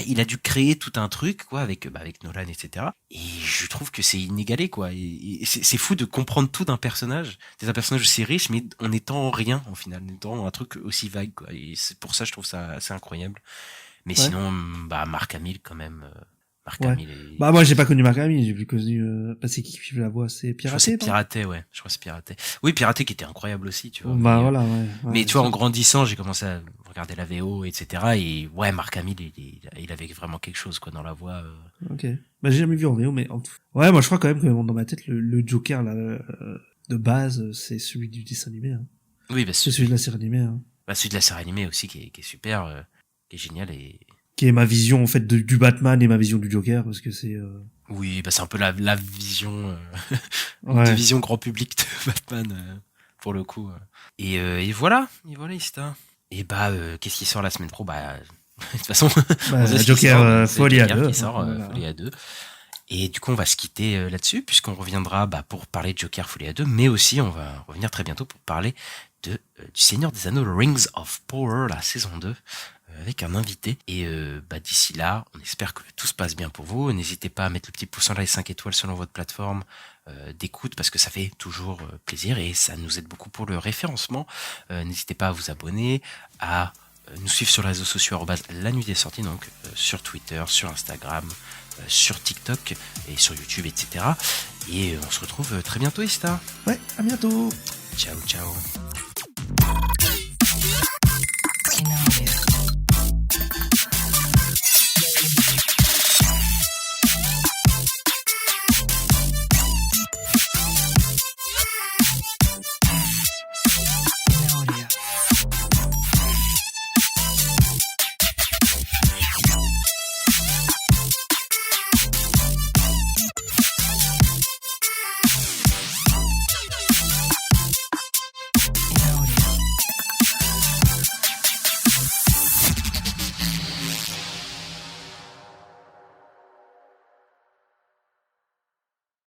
il a dû créer tout un truc, quoi, avec Nolan, etc. Et je trouve que c'est inégalé, quoi. Et c'est fou de comprendre tout d'un personnage. C'est un personnage aussi riche, mais en étant rien, en final, en étant un truc aussi vague, quoi. Et c'est pour ça, je trouve ça assez incroyable. Mais sinon, Mark Hamill, quand même. Mark Hamill est... Bah moi j'ai pas connu Mark Hamill, j'ai plus connu c'est qui fait la voix, c'est Piraté. Je crois que c'est Piraté. Oui, Piraté qui était incroyable aussi, tu vois. Bah voilà, ouais. Mais tu vois, en grandissant, j'ai commencé à regarder la VO, etc. Et ouais, Mark Hamill, il avait vraiment quelque chose, quoi, dans la voix. Ok. Bah j'ai jamais vu en VO, mais ouais, moi je crois quand même que dans ma tête le Joker là de base, c'est celui du dessin animé. Hein. Oui, c'est celui de la série animée. Hein. Bah celui de la série animée aussi qui est super, qui est génial et qui est ma vision en fait du Batman et ma vision du Joker parce que c'est oui, bah c'est un peu la vision de vision grand public de Batman pour le coup. Et voilà Ista. Et qu'est-ce qui sort la semaine pro? De toute façon Joker Folie à 2 qui sort Folie à 2. Et du coup, on va se quitter là-dessus, puisqu'on reviendra pour parler de Joker Folie à 2, mais aussi on va revenir très bientôt pour parler du Seigneur des Anneaux, Rings of Power, la saison 2, avec un invité. Et d'ici là, on espère que tout se passe bien pour vous. N'hésitez pas à mettre le petit pouce en l'air et 5 étoiles selon votre plateforme d'écoute, parce que ça fait toujours plaisir et ça nous aide beaucoup pour le référencement. N'hésitez pas à vous abonner, à nous suivre sur les réseaux sociaux @la nuit des sorties, donc sur Twitter, sur Instagram, sur TikTok et sur YouTube, etc. Et on se retrouve très bientôt, Ista. Ouais, à bientôt. Ciao, ciao.